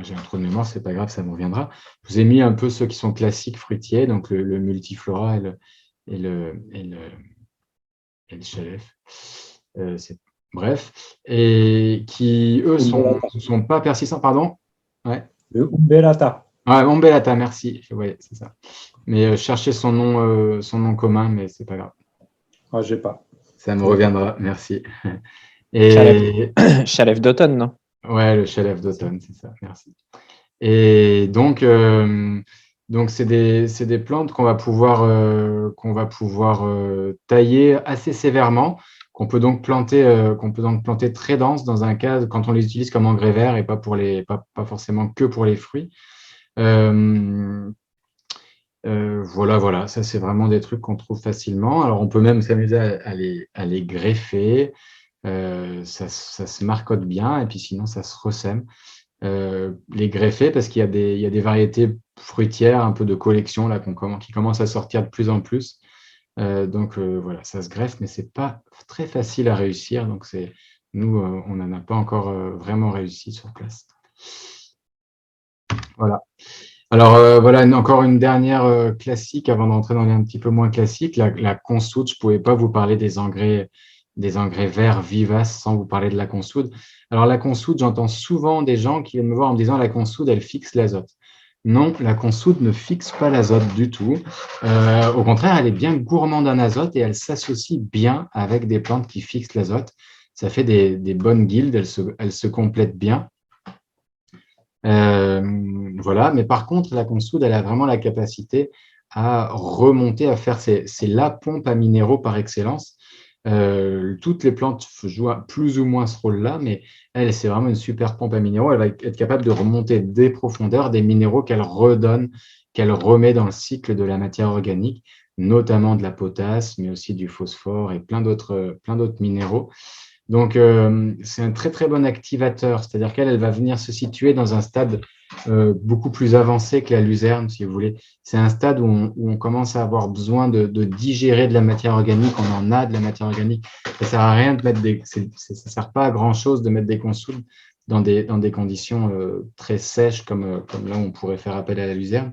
J'ai un trou de mémoire, c'est pas grave, ça me reviendra. Je vous ai mis un peu ceux qui sont classiques fruitiers, donc le multiflora et le chalef. Bref, et qui, eux, sont pas persistants. Pardon? Ouais. Le umbellata. Ouais, umbellata, merci. Ouais, c'est ça. Mais cherchez son nom commun, mais c'est pas grave. Ah, j'ai pas. Ça me reviendra, merci. Et Chalef d'automne, non? ouais, le chalef d'automne, c'est ça, merci. Et donc, Donc, c'est des plantes qu'on va pouvoir tailler assez sévèrement, qu'on peut donc planter très dense dans un cas quand on les utilise comme engrais vert et pas forcément que pour les fruits. Euh, voilà, ça c'est vraiment des trucs qu'on trouve facilement. Alors, on peut même s'amuser à les greffer. Ça se marcotte bien et puis sinon, ça se ressème. Les greffer parce il y a des variétés fruitières un peu de collection là, qui commencent à sortir de plus en plus. Voilà, ça se greffe, mais c'est pas très facile à réussir. Donc, nous, on n'en a pas encore vraiment réussi sur place. Voilà. Alors, voilà, encore une dernière classique avant d'entrer dans les un petit peu moins classiques. La consoude, je ne pouvais pas vous parler des engrais verts vivaces sans vous parler de la consoude. Alors, la consoude, j'entends souvent des gens qui viennent me voir en me disant la consoude, elle fixe l'azote. Non, la consoude ne fixe pas l'azote du tout. Au contraire, elle est bien gourmande en azote et elle s'associe bien avec des plantes qui fixent l'azote. Ça fait des bonnes guildes, elles se complètent bien. Voilà, mais par contre, la consoude, elle a vraiment la capacité à remonter, à faire, c'est la pompe à minéraux par excellence. Toutes les plantes jouent plus ou moins ce rôle-là, mais elle, c'est vraiment une super pompe à minéraux. Elle va être capable de remonter des profondeurs, des minéraux qu'elle redonne, qu'elle remet dans le cycle de la matière organique, notamment de la potasse, mais aussi du phosphore et plein d'autres minéraux. Donc, c'est un très, très bon activateur, c'est-à-dire qu'elle elle va venir se situer dans un stade beaucoup plus avancé que la luzerne, si vous voulez. C'est un stade où on commence à avoir besoin de digérer de la matière organique, on en a de la matière organique. Ça sert à rien de mettre ça sert pas à grand-chose de mettre des consoudes dans des conditions très sèches comme là où on pourrait faire appel à la luzerne.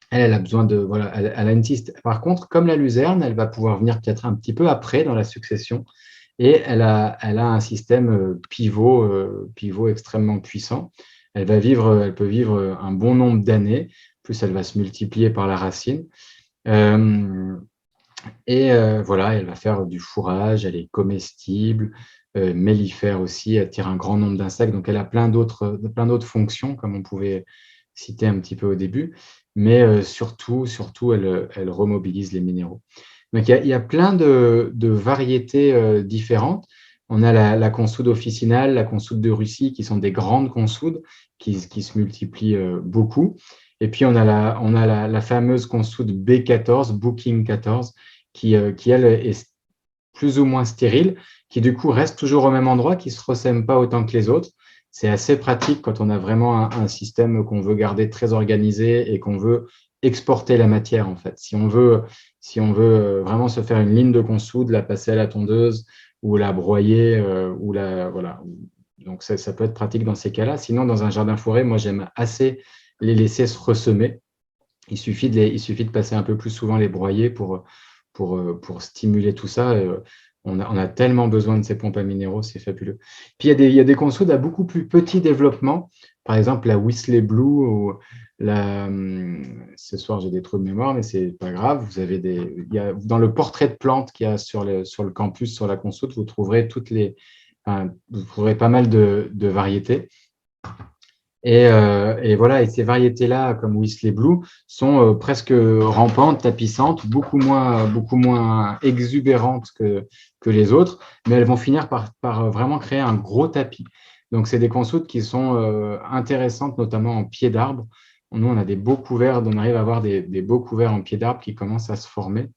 Elle a besoin de, voilà, elle a une tiste. Par contre, comme la luzerne, elle va pouvoir venir peut-être un petit peu après dans la succession. Et elle a un système pivot extrêmement puissant. Elle peut vivre un bon nombre d'années, plus elle va se multiplier par la racine. Euh, voilà, elle va faire du fourrage, elle est comestible, mellifère aussi, elle attire un grand nombre d'insectes. Donc, elle a plein d'autres fonctions, comme on pouvait citer un petit peu au début. Mais surtout elle remobilise les minéraux. Donc, il y a plein de variétés différentes. On a la consoude officinale, la consoude de Russie, qui sont des grandes consoudes qui se multiplient beaucoup. Et puis, on a la fameuse consoude B14, Booking 14, qui, elle, est plus ou moins stérile, qui du coup reste toujours au même endroit, qui ne se ressème pas autant que les autres. C'est assez pratique quand on a vraiment un système qu'on veut garder très organisé et qu'on veut exporter la matière, en fait. Si on veut vraiment se faire une ligne de consoude, la passer à la tondeuse ou la broyer, voilà. Donc, ça peut être pratique dans ces cas-là. Sinon, dans un jardin forêt, moi, j'aime assez les laisser se ressemer. Il suffit de passer un peu plus souvent les broyer pour stimuler tout ça. On a tellement besoin de ces pompes à minéraux, c'est fabuleux. Puis il y a des consoudes à beaucoup plus petit développement. Par exemple, la Whistler Blue ou ce soir j'ai des trous de mémoire, mais c'est pas grave. Dans le portrait de plantes qu'il y a sur le campus, sur la consoude, vous trouverez vous trouverez pas mal de variétés. Et voilà, et ces variétés-là, comme Whistler Blue, sont presque rampantes, tapissantes, beaucoup moins exubérantes que les autres, mais elles vont finir par vraiment créer un gros tapis. Donc, c'est des consoudes qui sont intéressantes, notamment en pied d'arbre. Nous, on a des beaux couverts, on arrive à avoir des beaux couverts en pied d'arbre qui commencent à se former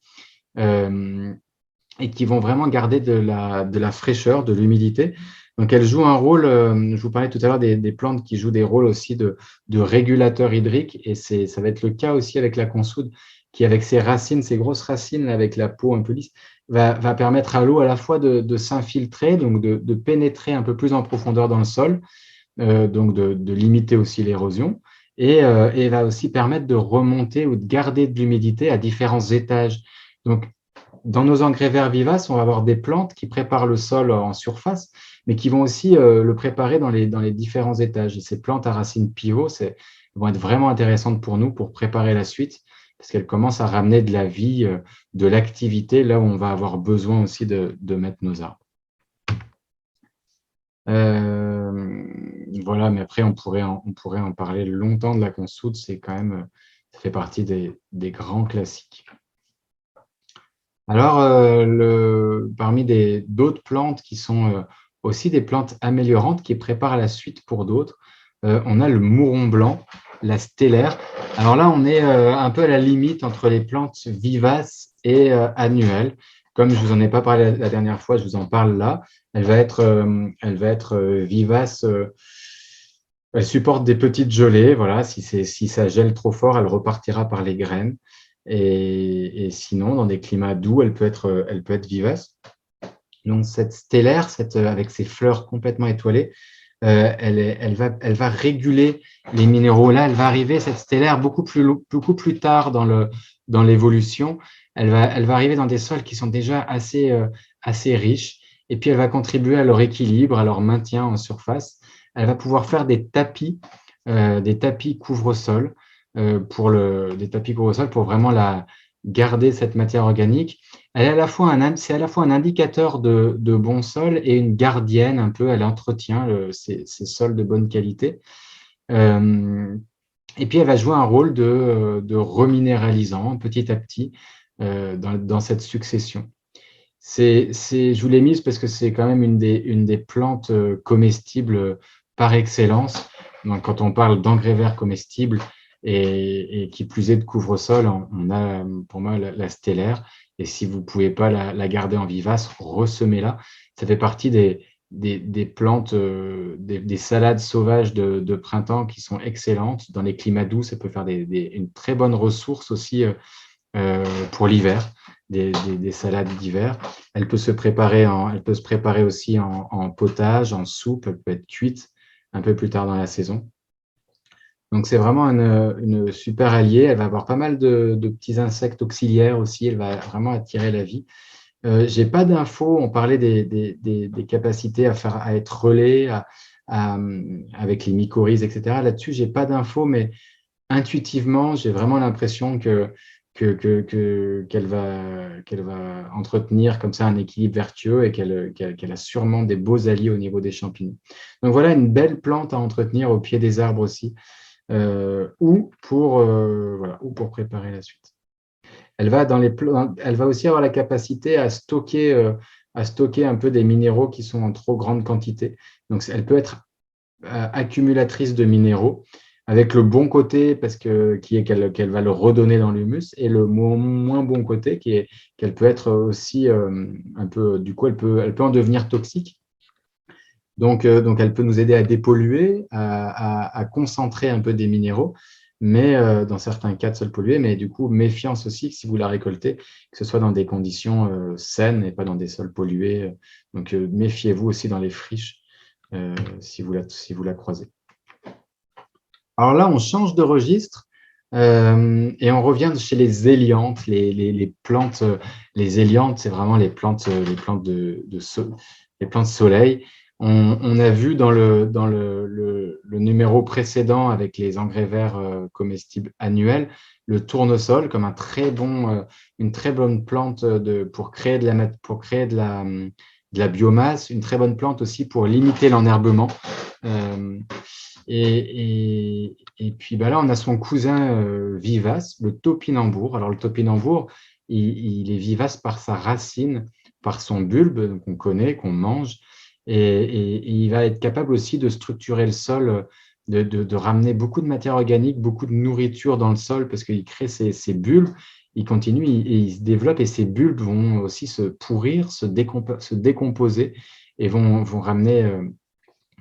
et qui vont vraiment garder de la fraîcheur, de l'humidité. Donc, elles jouent un rôle, je vous parlais tout à l'heure des plantes qui jouent des rôles aussi de régulateurs hydriques, et ça va être le cas aussi avec la consoude, qui avec ses racines, ses grosses racines, avec la peau un peu lisse, va permettre à l'eau à la fois de s'infiltrer, donc de pénétrer un peu plus en profondeur dans le sol, donc de limiter aussi l'érosion, et va aussi permettre de remonter ou de garder de l'humidité à différents étages. Donc, dans nos engrais verts vivaces, on va avoir des plantes qui préparent le sol en surface, mais qui vont aussi le préparer dans les différents étages. Et ces plantes à racines pivot vont être vraiment intéressantes pour nous pour préparer la suite, parce qu'elles commencent à ramener de la vie, de l'activité, là où on va avoir besoin aussi de mettre nos arbres. Voilà, mais après, on pourrait en parler longtemps de la consoude. C'est quand même Ça fait partie des grands classiques. Alors, parmi d'autres plantes qui sont aussi des plantes améliorantes qui préparent la suite pour d'autres, on a le mouron blanc, la stellaire. Alors là, on est un peu à la limite entre les plantes vivaces et annuelles. Comme je ne vous en ai pas parlé la dernière fois, je vous en parle là. Elle va être vivace. Elle supporte des petites gelées. Voilà, si ça gèle trop fort, elle repartira par les graines. Et sinon, dans des climats doux, elle peut être vivace. Donc, cette stellaire, avec ses fleurs complètement étoilées, elle va réguler les minéraux. Là, elle va arriver, cette stellaire, beaucoup plus tard dans l'évolution. Elle va arriver dans des sols qui sont déjà assez riches. Et puis, elle va contribuer à leur équilibre, à leur maintien en surface. Elle va pouvoir faire des tapis couvre-sol des tapis couvre-sol pour vraiment garder cette matière organique. C'est à la fois un indicateur de bon sol et une gardienne un peu. Elle entretient ces sols de bonne qualité. Et puis, elle va jouer un rôle de reminéralisant petit à petit dans cette succession. Je vous l'ai mise parce que c'est quand même une des plantes comestibles par excellence. Donc, quand on parle d'engrais verts comestibles et qui plus est de couvre-sol, on a pour moi la stellaire. Et si vous ne pouvez pas la garder en vivace, ressemez-la. Ça fait partie des plantes, des salades sauvages de printemps qui sont excellentes. Dans les climats doux, ça peut faire une très bonne ressource aussi pour l'hiver. Des salades d'hiver. Elle peut se préparer aussi en potage, en soupe. Elle peut être cuite un peu plus tard dans la saison. Donc, c'est vraiment une super alliée. Elle va avoir pas mal de petits insectes auxiliaires aussi. Elle va vraiment attirer la vie. J'ai pas d'infos. On parlait des capacités à être relais avec les mycorhizes, etc. Là-dessus, j'ai pas d'infos, mais intuitivement, j'ai vraiment l'impression qu'elle va entretenir comme ça un équilibre vertueux et qu'elle a sûrement des beaux alliés au niveau des champignons. Donc voilà une belle plante à entretenir au pied des arbres aussi, ou pour préparer la suite. Elle va aussi avoir la capacité à stocker un peu des minéraux qui sont en trop grande quantité. Donc elle peut être accumulatrice de minéraux, avec le bon côté qui est qu'elle va le redonner dans l'humus, et le moins bon côté qui est qu'elle peut être aussi un peu, du coup, elle peut en devenir toxique. Donc, elle peut nous aider à dépolluer, à concentrer un peu des minéraux, mais dans certains cas de sol pollué, mais du coup, méfiance aussi que si vous la récoltez, que ce soit dans des conditions saines et pas dans des sols pollués. Donc, méfiez-vous aussi dans les friches si vous la croisez. Alors là, on change de registre et on revient chez les éliantes. Les plantes, les éliantes, c'est vraiment les plantes soleil. On a vu dans le numéro précédent avec les engrais verts comestibles annuels, le tournesol comme une très bonne plante pour créer de la biomasse, une très bonne plante aussi pour limiter l'enherbement. Et puis là, on a son cousin vivace, le topinambour. Alors, le topinambour, il est vivace par sa racine, par son bulbe qu'on connaît, qu'on mange. Et il va être capable aussi de structurer le sol, de ramener beaucoup de matière organique, beaucoup de nourriture dans le sol parce qu'il crée ces bulbes. Il continue et il se développe et ces bulbes vont aussi se pourrir, se décomposer et vont ramener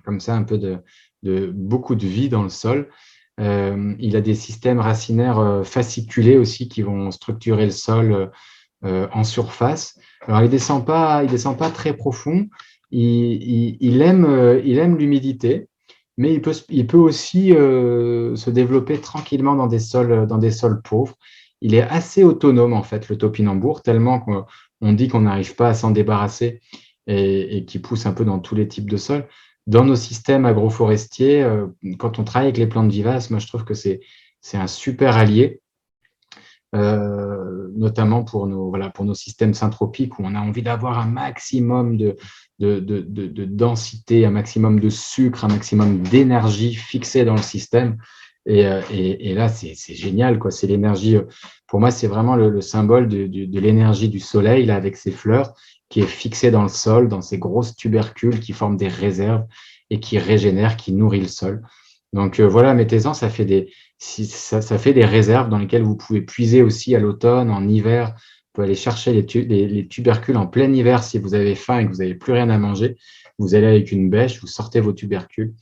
comme ça un peu beaucoup de vie dans le sol. Il a des systèmes racinaires fasciculés aussi qui vont structurer le sol en surface. Alors, il descend pas très profond. Il aime l'humidité, mais il peut aussi se développer tranquillement dans des sols pauvres. Il est assez autonome, en fait, le topinambour, tellement qu'on dit qu'on n'arrive pas à s'en débarrasser et qu'il pousse un peu dans tous les types de sols. Dans nos systèmes agroforestiers, quand on travaille avec les plantes vivaces, moi, je trouve que c'est un super allié. Notamment pour nos systèmes syntropiques où on a envie d'avoir un maximum de densité, un maximum de sucre, un maximum d'énergie fixée dans le système. Et là, c'est génial, quoi. C'est l'énergie, pour moi, c'est vraiment le symbole de l'énergie du soleil, là, avec ses fleurs, qui est fixée dans le sol, dans ces grosses tubercules qui forment des réserves et qui régénèrent, qui nourrit le sol. Donc voilà, mettez-en, ça fait ça fait des réserves dans lesquelles vous pouvez puiser aussi à l'automne, en hiver. Vous pouvez aller chercher les tubercules en plein hiver si vous avez faim et que vous n'avez plus rien à manger. Vous allez avec une bêche, vous sortez vos tubercules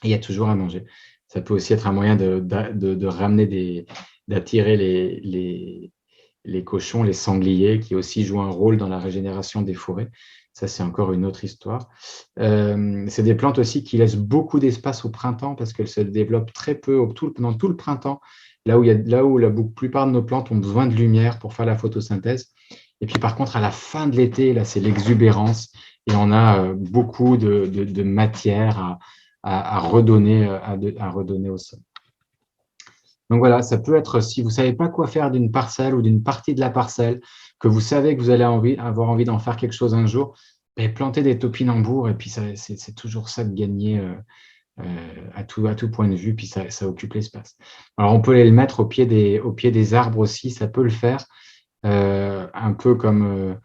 et il y a toujours à manger. Ça peut aussi être un moyen de ramener d'attirer les cochons, les sangliers, qui aussi jouent un rôle dans la régénération des forêts. Ça, c'est encore une autre histoire. C'est des plantes aussi qui laissent beaucoup d'espace au printemps parce qu'elles se développent très peu pendant tout le printemps, là où la plupart de nos plantes ont besoin de lumière pour faire la photosynthèse. Et puis par contre, à la fin de l'été, là, c'est l'exubérance et on a beaucoup de matière à redonner au sol. Donc voilà, ça peut être, si vous ne savez pas quoi faire d'une parcelle ou d'une partie de la parcelle, que vous savez que vous allez avoir envie d'en faire quelque chose un jour, plantez des topinambours et puis c'est toujours ça de gagner à tout point de vue, puis ça occupe l'espace. Alors on peut les le mettre au pied des arbres aussi, ça peut le faire, un peu comme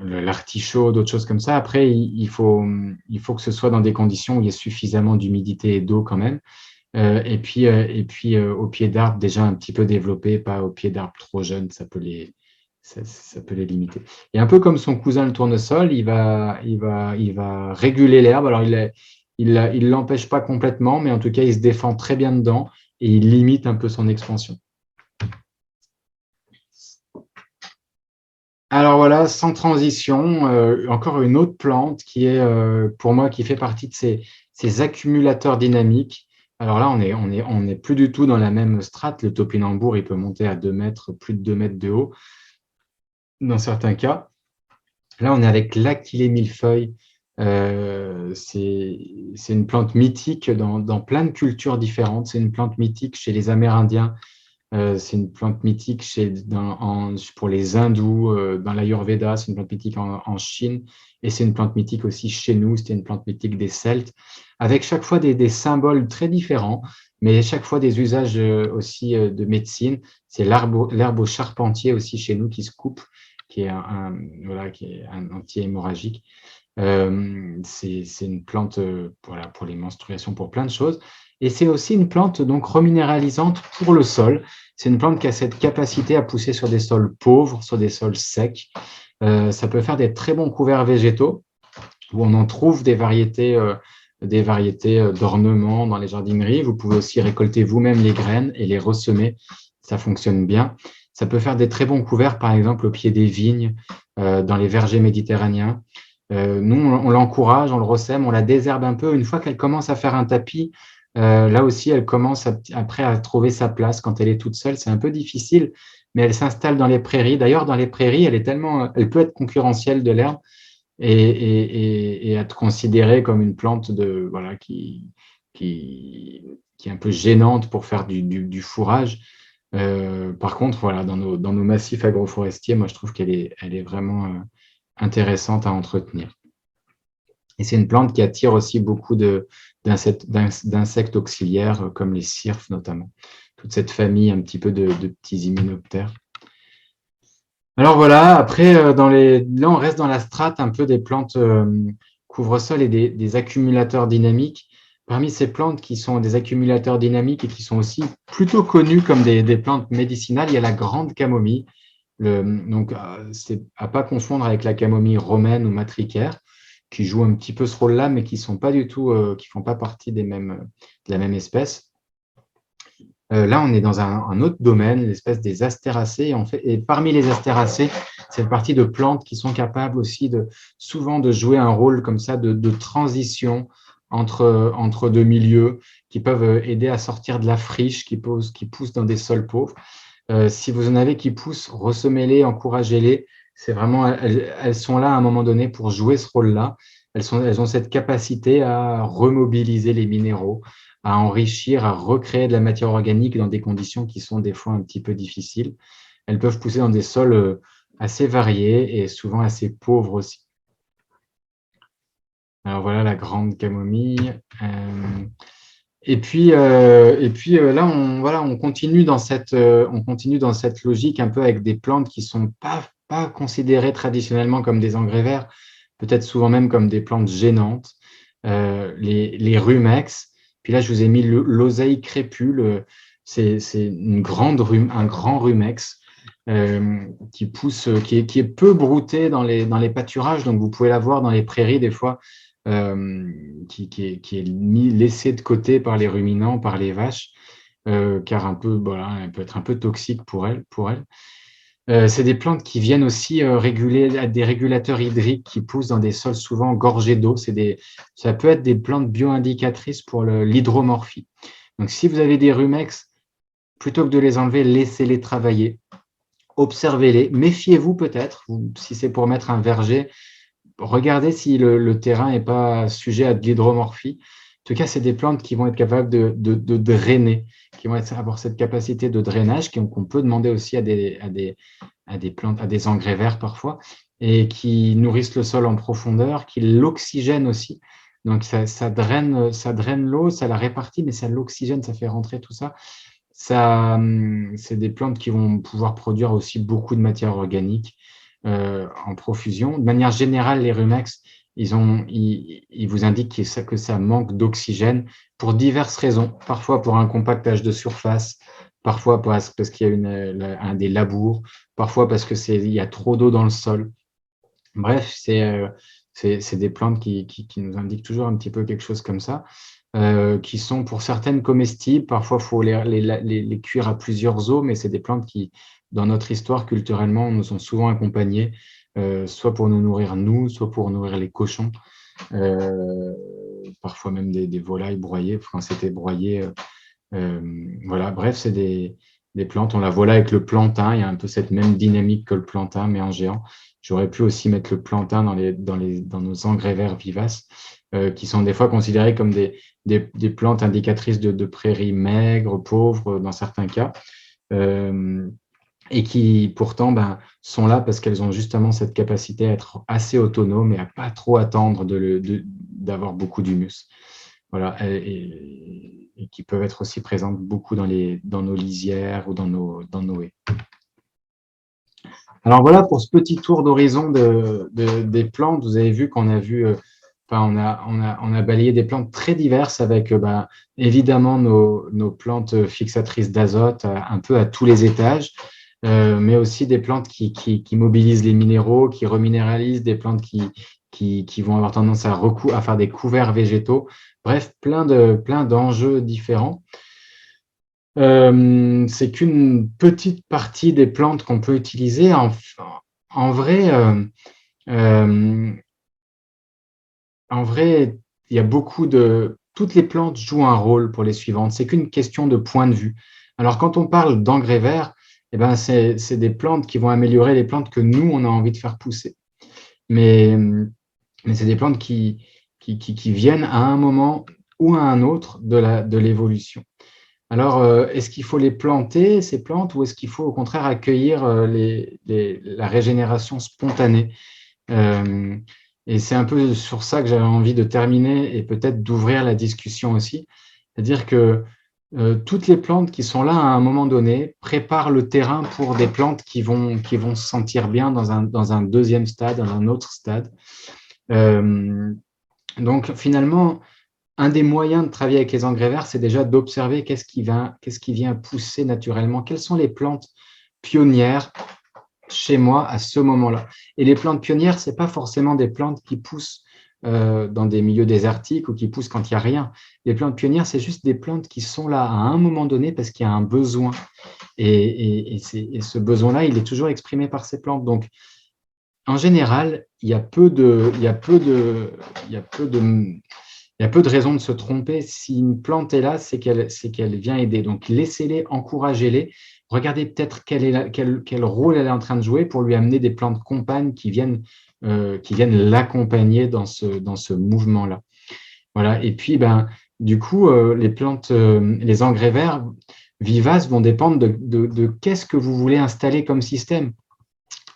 l'artichaut, d'autres choses comme ça. Après, il faut que ce soit dans des conditions où il y ait suffisamment d'humidité et d'eau quand même. Et puis au pied d'arbres déjà un petit peu développés, pas au pied d'arbres trop jeunes, ça peut les limiter. Et un peu comme son cousin le tournesol, il va réguler l'herbe. Alors il l'empêche pas complètement, mais en tout cas il se défend très bien dedans et il limite un peu son expansion. Alors voilà, sans transition, encore une autre plante qui est, pour moi, qui fait partie de ces accumulateurs dynamiques. Alors là, on est plus du tout dans la même strate. Le topinambour, il peut monter à 2 mètres, plus de 2 mètres de haut, dans certains cas. Là, on est avec l'Achillée millefeuille. C'est une plante mythique dans plein de cultures différentes. C'est une plante mythique chez les Amérindiens. C'est une plante mythique pour les hindous, dans l'Ayurveda, c'est une plante mythique en Chine, et c'est une plante mythique aussi chez nous, c'était une plante mythique des Celtes, avec chaque fois des symboles très différents, mais chaque fois des usages aussi de médecine. C'est l'herbe au charpentier aussi chez nous qui se coupe, qui est qui est un anti-hémorragique. C'est une plante voilà, pour les menstruations, pour plein de choses. Et c'est aussi une plante donc reminéralisante pour le sol. C'est une plante qui a cette capacité à pousser sur des sols pauvres, sur des sols secs. Ça peut faire des très bons couverts végétaux où on en trouve des variétés d'ornements dans les jardineries. Vous pouvez aussi récolter vous-même les graines et les ressemer. Ça fonctionne bien. Ça peut faire des très bons couverts, par exemple, au pied des vignes, dans les vergers méditerranéens. Nous, on l'encourage, on le ressème, on la désherbe un peu. Une fois qu'elle commence à faire un tapis, là aussi, elle commence après à trouver sa place quand elle est toute seule. C'est un peu difficile, mais elle s'installe dans les prairies. D'ailleurs, dans les prairies, elle peut être concurrentielle de l'herbe et être considérée comme une plante voilà, qui est un peu gênante pour faire du fourrage. Par contre, voilà, dans nos massifs agroforestiers, moi, je trouve elle est vraiment intéressante à entretenir. Et c'est une plante qui attire aussi beaucoup d'insectes auxiliaires, comme les cirphes notamment. Toute cette famille un petit peu de petits hyménoptères. Alors voilà, après, là, on reste dans la strate un peu des plantes couvre-sol et des accumulateurs dynamiques. Parmi ces plantes qui sont des accumulateurs dynamiques et qui sont aussi plutôt connues comme des plantes médicinales, il y a la grande camomille. Donc, c'est à pas confondre avec la camomille romaine ou matricaire, qui joue un petit peu ce rôle-là, mais qui sont pas du tout, qui font pas partie de la même espèce. Là, on est dans un autre domaine, l'espèce des astéracées. Et parmi les astéracées, c'est une partie de plantes qui sont capables aussi souvent de jouer un rôle comme ça de transition entre deux milieux, qui peuvent aider à sortir de la friche, qui poussent dans des sols pauvres. Si vous en avez qui poussent, ressemez-les, encouragez-les. C'est vraiment, elles sont là à un moment donné pour jouer ce rôle-là. Elles ont cette capacité à remobiliser les minéraux, à enrichir, à recréer de la matière organique dans des conditions qui sont des fois un petit peu difficiles. Elles peuvent pousser dans des sols assez variés et souvent assez pauvres aussi. Alors voilà la grande camomille. Là, on continue on continue dans cette logique un peu avec des plantes qui sont pas considérées traditionnellement comme des engrais verts, peut-être souvent même comme des plantes gênantes, les rumex. Puis là, je vous ai mis l'oseille crépule. C'est un grand rumex qui pousse, qui est peu brouté dans les pâturages. Donc, vous pouvez la voir dans les prairies des fois qui est laissé de côté par les ruminants, par les vaches, car voilà, elle peut être un peu toxique pour elles. C'est des plantes qui viennent aussi réguler des régulateurs hydriques qui poussent dans des sols souvent gorgés d'eau. Ça peut être des plantes bio-indicatrices pour l'hydromorphie. Donc, si vous avez des rumex, plutôt que de les enlever, laissez-les travailler, observez-les, méfiez-vous peut-être, si c'est pour mettre un verger, regardez si le terrain n'est pas sujet à de l'hydromorphie. En tout cas, c'est des plantes qui vont être capables de drainer, qui vont avoir cette capacité de drainage qu'on peut demander aussi à des plantes, à des engrais verts parfois, et qui nourrissent le sol en profondeur, qui l'oxygènent aussi. Donc, ça draine l'eau, ça la répartit, mais ça l'oxygène, ça fait rentrer tout ça. C'est des plantes qui vont pouvoir produire aussi beaucoup de matière organique en profusion. De manière générale, les rumex, ils vous indiquent que ça manque d'oxygène pour diverses raisons. Parfois pour un compactage de surface, parfois parce qu'il y a des labours, parfois parce il y a trop d'eau dans le sol. Bref, c'est des plantes qui nous indiquent toujours un petit peu quelque chose comme ça. Qui sont pour certaines comestibles. Parfois, il faut les cuire à plusieurs eaux, mais c'est des plantes qui, dans notre histoire, culturellement, nous ont souvent accompagnés, soit pour nous nourrir nous, soit pour nourrir les cochons, parfois même des volailles broyées, quand c'était broyé. Voilà, bref, c'est des plantes. On la voit là avec le plantain, il y a un peu cette même dynamique que le plantain, mais en géant. J'aurais pu aussi mettre le plantain dans nos engrais verts vivaces, qui sont des fois considérés comme des plantes indicatrices de prairies maigres, pauvres dans certains cas, et qui pourtant sont là parce qu'elles ont justement cette capacité à être assez autonomes et à pas trop attendre d'avoir beaucoup d'humus. Voilà, et qui peuvent être aussi présentes beaucoup dans nos lisières ou dans nos haies. Alors voilà pour ce petit tour d'horizon des plantes. Vous avez vu qu'on a vu, on a balayé des plantes très diverses avec évidemment nos plantes fixatrices d'azote un peu à tous les étages, mais aussi des plantes qui mobilisent les minéraux, qui reminéralisent, des plantes qui vont avoir tendance à faire des couverts végétaux. Bref, plein d'enjeux différents. C'est qu'une petite partie des plantes qu'on peut utiliser. En vrai, il y a toutes les plantes jouent un rôle pour les suivantes. C'est qu'une question de point de vue. Alors, quand on parle d'engrais verts, c'est des plantes qui vont améliorer les plantes que nous, on a envie de faire pousser. Mais c'est des plantes qui viennent à un moment ou à un autre de l'évolution. Alors, est-ce qu'il faut les planter, ces plantes, ou est-ce qu'il faut au contraire accueillir la régénération spontanée? Et c'est un peu sur ça que j'avais envie de terminer et peut-être d'ouvrir la discussion aussi. C'est-à-dire que toutes les plantes qui sont là à un moment donné préparent le terrain pour des plantes qui vont se sentir bien dans un deuxième stade, dans un autre stade. Donc, finalement, un des moyens de travailler avec les engrais verts, c'est déjà d'observer qu'est-ce qui vient pousser naturellement, quelles sont les plantes pionnières chez moi à ce moment-là. Et les plantes pionnières, ce n'est pas forcément des plantes qui poussent dans des milieux désertiques ou qui poussent quand il n'y a rien. Les plantes pionnières, c'est juste des plantes qui sont là à un moment donné parce qu'il y a un besoin. Et ce besoin-là, il est toujours exprimé par ces plantes. Donc, en général, il y a peu de raisons de se tromper. Si une plante est là, c'est qu'elle vient aider. Donc, laissez-les, encouragez-les. Regardez peut-être quel rôle elle est en train de jouer pour lui amener des plantes compagnes qui viennent l'accompagner dans ce mouvement-là. Voilà. Et puis, du coup, les engrais verts vivaces vont dépendre de qu'est-ce que vous voulez installer comme système.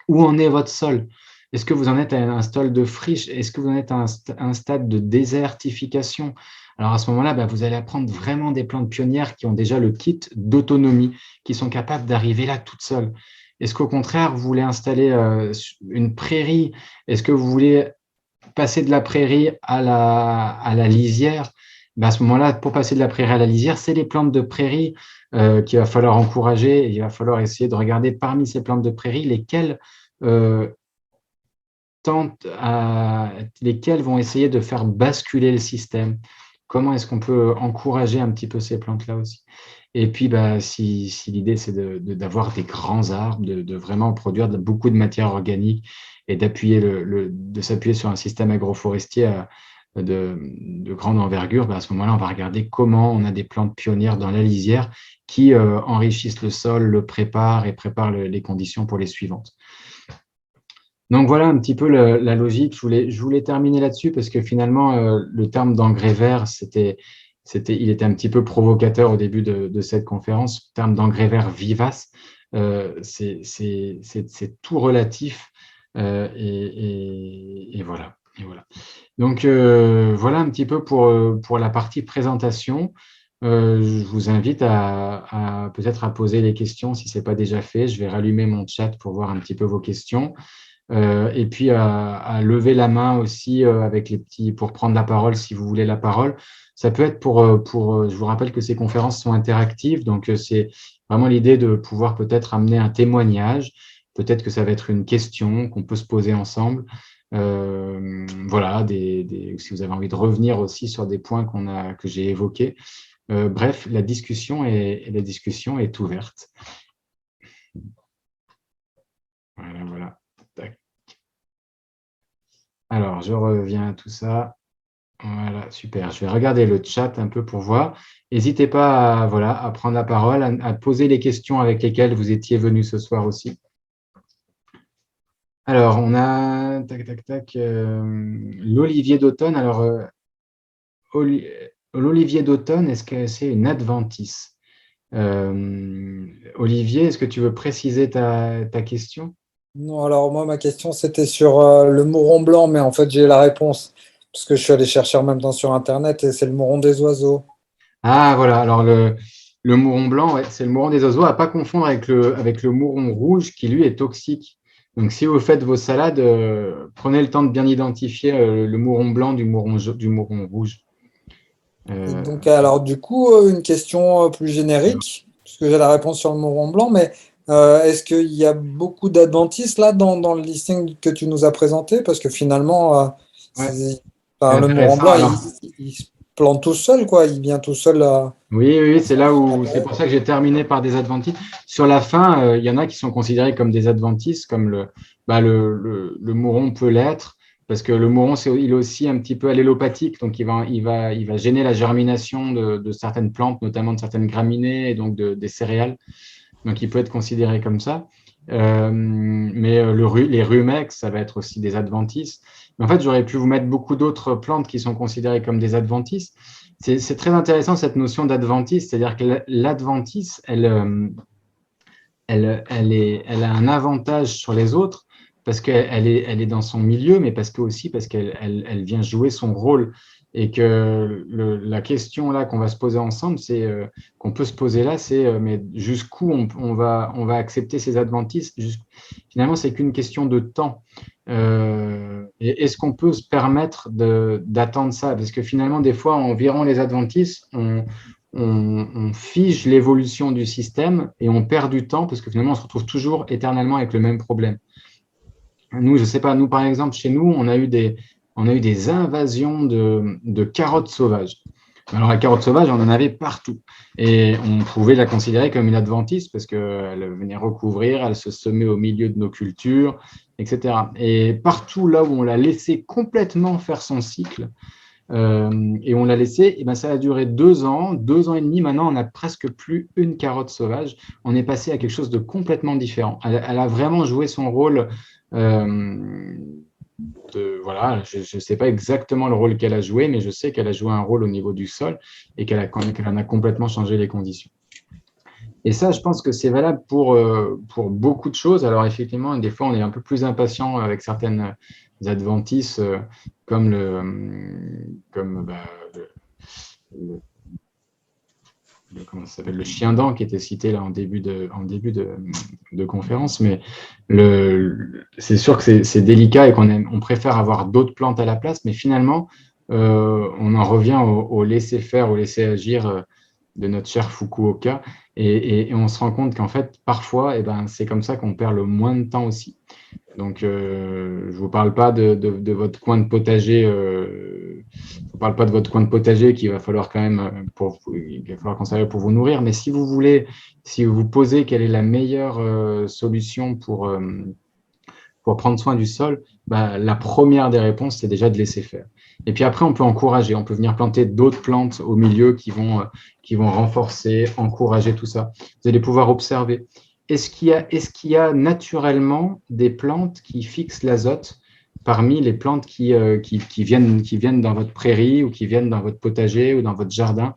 Où en est votre sol? Est-ce que vous en êtes à un stade de friche? Est-ce que vous en êtes à un stade de désertification? Alors à ce moment-là, vous allez apprendre vraiment des plantes pionnières qui ont déjà le kit d'autonomie, qui sont capables d'arriver là toutes seules. Est-ce qu'au contraire, vous voulez installer une prairie? Est-ce que vous voulez passer de la prairie à la lisière? À ce moment-là, pour passer de la prairie à la lisière, c'est les plantes de prairie qu'il va falloir encourager. Il va falloir essayer de regarder parmi ces plantes de prairie lesquelles lesquelles vont essayer de faire basculer le système. Comment est-ce qu'on peut encourager un petit peu ces plantes-là aussi? Et puis, si l'idée, c'est d'avoir des grands arbres, de vraiment produire beaucoup de matière organique et de s'appuyer sur un système agroforestier de grande envergure, à ce moment-là, on va regarder comment on a des plantes pionnières dans la lisière qui enrichissent le sol, le préparent et préparent les conditions pour les suivantes. Donc voilà un petit peu la logique. Je voulais terminer là-dessus parce que finalement, le terme d'engrais vert, il était un petit peu provocateur au début de cette conférence. Le terme d'engrais vert vivace, c'est tout relatif. Et voilà. Donc voilà un petit peu pour la partie présentation. Je vous invite à peut-être à poser les questions si ce n'est pas déjà fait. Je vais rallumer mon chat pour voir un petit peu vos questions. Et puis à lever la main aussi avec les petits pour prendre la parole si vous voulez la parole. Ça peut être je vous rappelle que ces conférences sont interactives, donc c'est vraiment l'idée de pouvoir peut-être amener un témoignage. Peut-être que ça va être une question qu'on peut se poser ensemble. Voilà, si vous avez envie de revenir aussi sur des points que j'ai évoqués. Bref, la discussion est ouverte. Voilà. Tac. Alors, je reviens à tout ça. Voilà, super. Je vais regarder le chat un peu pour voir. N'hésitez pas à prendre la parole, à poser les questions avec lesquelles vous étiez venus ce soir aussi. Alors, on a l'olivier d'automne. Alors, l'olivier d'automne, est-ce que c'est une adventice? Olivier, est-ce que tu veux préciser ta question? Non, alors moi, ma question, c'était sur le mouron blanc, mais en fait, j'ai la réponse, parce que je suis allé chercher en même temps sur Internet, et c'est le mouron des oiseaux. Ah, voilà. Alors, le mouron blanc, ouais, c'est le mouron des oiseaux, à ne pas confondre avec le mouron rouge, qui, lui, est toxique. Donc, si vous faites vos salades, prenez le temps de bien identifier le mouron blanc du mouron rouge. Et donc, alors, du coup, une question plus générique, puisque j'ai la réponse sur le mouron blanc, mais est-ce qu'il y a beaucoup d'adventistes là dans le listing que tu nous as présenté? Parce que finalement, Ouais, le mouron intéressant. blanc, Alors, il se plante tout seul, quoi. Il vient tout seul. oui, c'est pour ça que j'ai terminé par des adventices. Sur la fin, il y en a qui sont considérés comme des adventices, comme le mouron peut l'être, parce que le mouron, il est aussi un petit peu allélopathique, donc il va gêner la germination de certaines plantes, notamment de certaines graminées et donc des céréales. Donc il peut être considéré comme ça. Mais les rumex, ça va être aussi des adventices. Mais en fait, j'aurais pu vous mettre beaucoup d'autres plantes qui sont considérées comme des adventices. C'est très intéressant cette notion d'adventice, c'est-à-dire que l'adventice, elle a un avantage sur les autres parce qu'elle est dans son milieu, mais parce qu'elle vient jouer son rôle. Et que la question là qu'on va se poser ensemble, qu'on peut se poser là, c'est mais jusqu'où on va accepter ces adventices? Finalement, c'est qu'une question de temps. Et est-ce qu'on peut se permettre d'attendre ça? Parce que finalement, des fois, en virant les adventices, on fige l'évolution du système et on perd du temps parce que finalement, on se retrouve toujours éternellement avec le même problème. Nous, je sais pas, nous, par exemple, chez nous, on a eu des invasions de carottes sauvages. Alors, la carotte sauvage, on en avait partout. Et on pouvait la considérer comme une adventice parce qu'elle venait recouvrir, elle se semait au milieu de nos cultures, etc. Et partout là où on l'a laissé complètement faire son cycle, et on l'a laissé, et ben ça a duré 2 ans et demi. Maintenant, on n'a presque plus une carotte sauvage. On est passé à quelque chose de complètement différent. Elle a vraiment joué son rôle. Voilà, je ne sais pas exactement le rôle qu'elle a joué, mais je sais qu'elle a joué un rôle au niveau du sol et qu'elle en a complètement changé les conditions. Et ça, je pense que c'est valable pour beaucoup de choses. Alors, effectivement, des fois, on est un peu plus impatient avec certaines adventices, comme le- comment ça s'appelle, le chien-dent qui était cité là en début de conférence. Mais c'est sûr que c'est délicat et on préfère avoir d'autres plantes à la place. Mais finalement, on en revient au laisser-faire, au laisser-agir de notre cher Fukuoka. Et on se rend compte qu'en fait, parfois, c'est comme ça qu'on perd le moins de temps aussi. Donc, je ne vous parle pas de votre coin de potager. Je vous parle pas de votre coin de potager qu'il va falloir quand même il va falloir conserver pour vous nourrir. Mais si vous vous posez quelle est la meilleure solution pour prendre soin du sol, la première des réponses, c'est déjà de laisser faire. Et puis après, on peut encourager, on peut venir planter d'autres plantes au milieu qui vont renforcer, encourager tout ça. Vous allez pouvoir observer. Est-ce qu'il y a naturellement des plantes qui fixent l'azote parmi les plantes qui viennent dans votre prairie ou qui viennent dans votre potager ou dans votre jardin?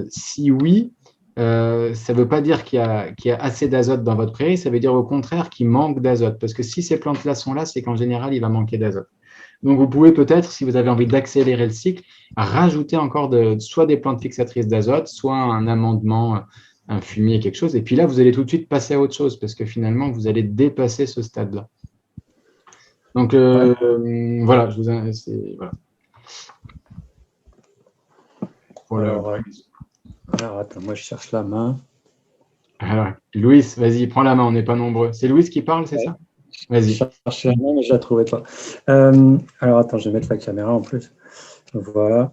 Si oui, ça ne veut pas dire qu'il y a assez d'azote dans votre prairie, ça veut dire au contraire qu'il manque d'azote. Parce que si ces plantes-là sont là, c'est qu'en général, il va manquer d'azote. Donc, vous pouvez peut-être, si vous avez envie d'accélérer le cycle, rajouter encore soit des plantes fixatrices d'azote, soit un amendement, un fumier, quelque chose. Et puis là, vous allez tout de suite passer à autre chose parce que finalement, vous allez dépasser ce stade-là. Donc, voilà, voilà. Alors, attends, moi je cherche la main. Alors, Louis, vas-y, prends la main, on n'est pas nombreux. C'est Louis qui parle, c'est ça? Vas-y. Je cherchais la main, mais je ne la trouvais pas. Alors, attends, je vais mettre la caméra en plus. Voilà.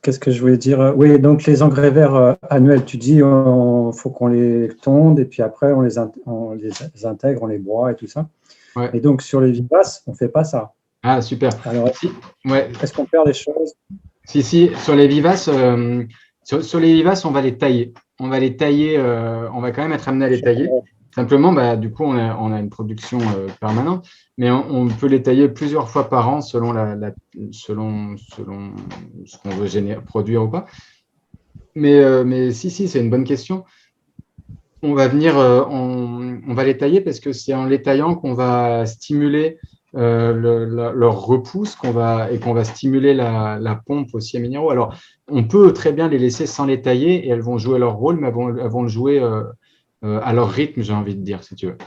Qu'est-ce que je voulais dire? Oui, donc les engrais verts annuels, tu dis, il faut qu'on les tonde et puis après, on les intègre, on les broie et tout ça. Ouais. Et donc, sur les vivaces, on ne fait pas ça. Ah, super. Alors, est-ce qu'on perd des choses? Si, sur les vivaces, sur les vivaces, on va les tailler. On va les tailler, on va quand même être amené à les tailler. Simplement, du coup, on a une production permanente, mais on peut les tailler plusieurs fois par an selon ce qu'on veut produire ou pas. Mais si, c'est une bonne question. On va venir, on va les tailler parce que c'est en les taillant qu'on va stimuler leur repousse qu'on va stimuler la pompe aussi à minéraux. Alors, on peut très bien les laisser sans les tailler et elles vont jouer leur rôle, mais elles vont le jouer à leur rythme, j'ai envie de dire, si tu veux.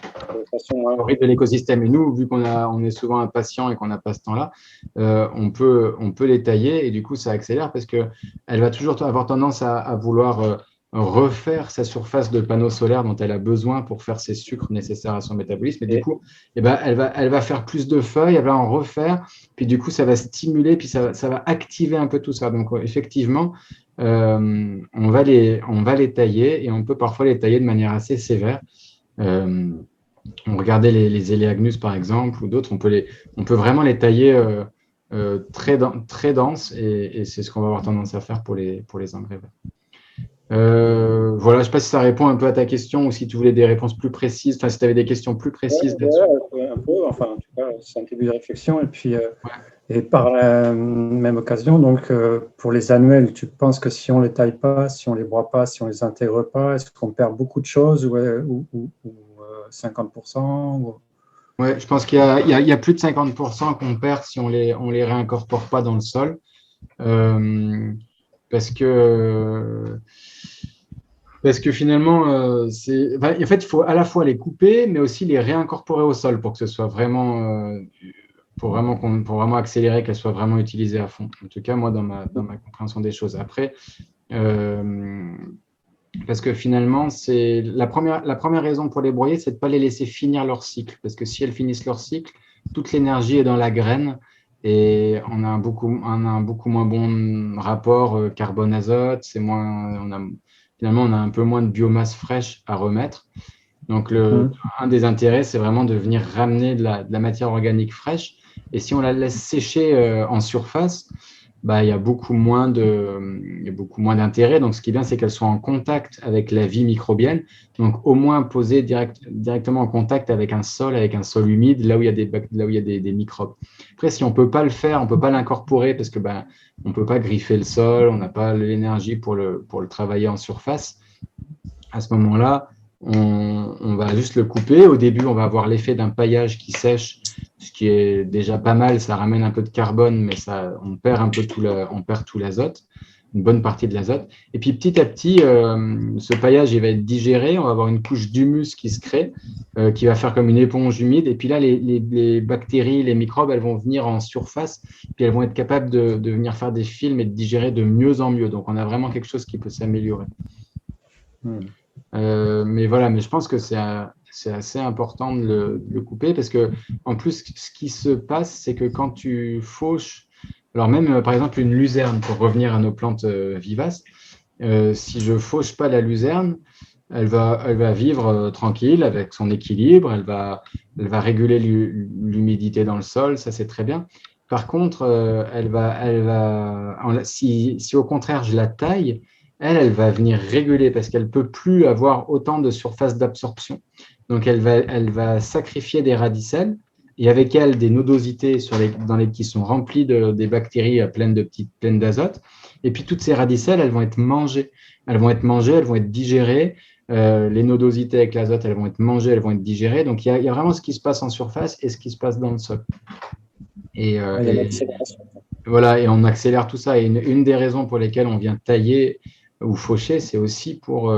Au rythme de l'écosystème. Et nous, vu on est souvent impatient et qu'on n'a pas ce temps-là, on peut les tailler et du coup, ça accélère parce qu'elle va toujours avoir tendance à vouloir refaire sa surface de panneaux solaires dont elle a besoin pour faire ses sucres nécessaires à son métabolisme. Et du coup, elle va faire plus de feuilles, elle va en refaire, puis du coup, ça va stimuler, puis ça va activer un peu tout ça. Donc, effectivement, on va les tailler et on peut parfois les tailler de manière assez sévère. On regardait les Eleagnus, par exemple, ou d'autres, on peut vraiment les tailler très denses et c'est ce qu'on va avoir tendance à faire pour les engrais verts. Voilà, je ne sais pas si ça répond un peu à ta question ou si tu voulais des réponses plus précises, si tu avais des questions plus précises. Un peu, enfin, en tout cas, c'est un début de réflexion. Et puis, et par la même occasion, donc, pour les annuels, tu penses que si on ne les taille pas, si on ne les broie pas, si on ne les intègre pas, est-ce qu'on perd beaucoup de choses ou 50% Oui, je pense qu'il y a plus de 50% qu'on perd si on les réincorpore pas dans le sol. Parce que finalement, en fait, il faut à la fois les couper, mais aussi les réincorporer au sol pour que ce soit vraiment, pour vraiment accélérer, qu'elles soient vraiment utilisées à fond. En tout cas, moi, dans ma compréhension des choses. Après, parce que finalement, c'est la première raison pour les broyer, c'est de ne pas les laisser finir leur cycle. Parce que si elles finissent leur cycle, toute l'énergie est dans la graine et on a un beaucoup moins bon rapport carbone-azote. Finalement, on a un peu moins de biomasse fraîche à remettre. Donc, un des intérêts, c'est vraiment de venir ramener de la matière organique fraîche. Et si on la laisse sécher en surface, il y a beaucoup moins d'intérêt. Donc, ce qui est bien, c'est qu'elles soient en contact avec la vie microbienne. Donc, au moins posées directement en contact avec un sol humide, là où il y a des microbes. Après, si on ne peut pas le faire, on ne peut pas l'incorporer parce que on ne peut pas griffer le sol, on n'a pas l'énergie pour le travailler en surface. À ce moment-là, on va juste le couper. Au début, on va avoir l'effet d'un paillage qui sèche, ce qui est déjà pas mal. Ça ramène un peu de carbone, mais on perd un peu tout l'azote, une bonne partie de l'azote. Et puis petit à petit, ce paillage il va être digéré. On va avoir une couche d'humus qui se crée, qui va faire comme une éponge humide. Et puis là, les bactéries, les microbes, elles vont venir en surface, puis elles vont être capables de venir faire des films et de digérer de mieux en mieux. Donc on a vraiment quelque chose qui peut s'améliorer. Mais voilà, mais je pense que c'est assez important de le couper parce que en plus, ce qui se passe, c'est que quand tu fauches, alors même par exemple une luzerne, pour revenir à nos plantes vivaces, si je fauche pas la luzerne, elle va vivre tranquille avec son équilibre, elle va réguler l'humidité dans le sol, ça c'est très bien. Par contre, si au contraire je la taille, elle va venir réguler parce qu'elle ne peut plus avoir autant de surface d'absorption. Donc, elle va sacrifier des radicelles et avec elle des nodosités qui sont remplies des bactéries pleines d'azote. Et puis, toutes ces radicelles, elles vont être mangées. Elles vont être digérées. Les nodosités avec l'azote, elles vont être mangées, elles vont être digérées. Donc, il y a vraiment ce qui se passe en surface et ce qui se passe dans le sol. Voilà, et on accélère tout ça. Et une des raisons pour lesquelles on vient tailler ou faucher, c'est aussi pour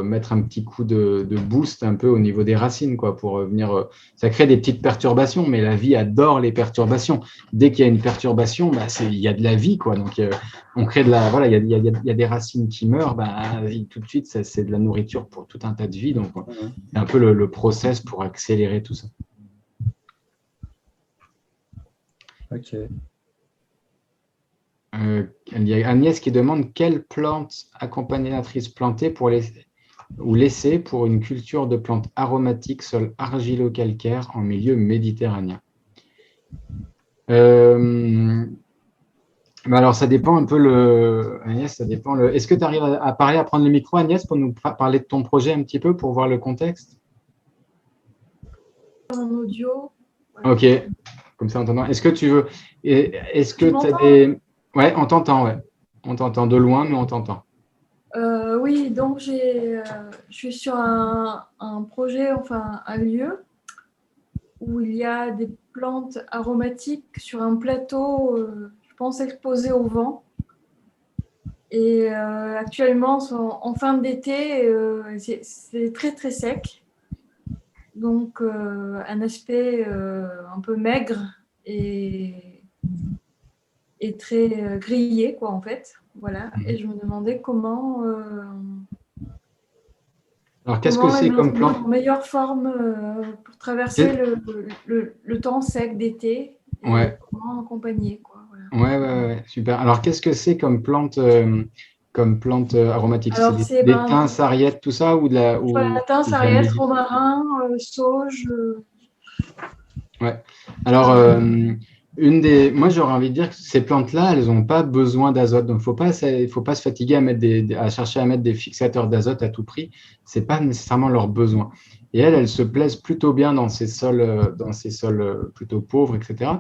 mettre un petit coup de boost un peu au niveau des racines, quoi, ça crée des petites perturbations, mais la vie adore les perturbations. Dès qu'il y a une perturbation, il y a de la vie, quoi. Donc, on crée voilà, il y a des racines qui meurent, tout de suite, c'est de la nourriture pour tout un tas de vie. Donc, c'est un peu le process pour accélérer tout ça. Ok. Il y a Agnès qui demande quelle plante accompagnatrice planter laisser pour une culture de plantes aromatiques, sol argilo-calcaire en milieu méditerranéen. Alors, ça dépend un peu Agnès, ça dépend Est-ce que tu arrives à parler, à prendre le micro, Agnès, pour nous parler de ton projet un petit peu, pour voir le contexte? En audio. Ok, comme ça on t'entend. Est-ce que tu as des... Ouais, on t'entend, ouais. On t'entend de loin, mais on t'entend. Oui, donc je suis sur un projet, enfin un lieu où il y a des plantes aromatiques sur un plateau, je pense exposé au vent. Et actuellement, en fin d'été, c'est très très sec. Donc un aspect un peu maigre et très grillé, quoi, en fait. Voilà. Et je me demandais comment alors, qu'est-ce que c'est comme plante? en meilleure forme pour traverser le temps sec d'été. Ouais. Comment accompagner, quoi. Voilà. Ouais, super. Alors, qu'est-ce que c'est comme plante aromatique? Alors, C'est des thym, sarriette, tout ça ou voilà, thym, sarriette, romarin, sauge. Ouais. Alors, moi, j'aurais envie de dire que ces plantes-là, elles n'ont pas besoin d'azote. Donc, il ne faut pas se fatiguer à chercher à mettre des fixateurs d'azote à tout prix. Ce n'est pas nécessairement leur besoin. Et elles se plaisent plutôt bien dans ces sols plutôt pauvres, etc.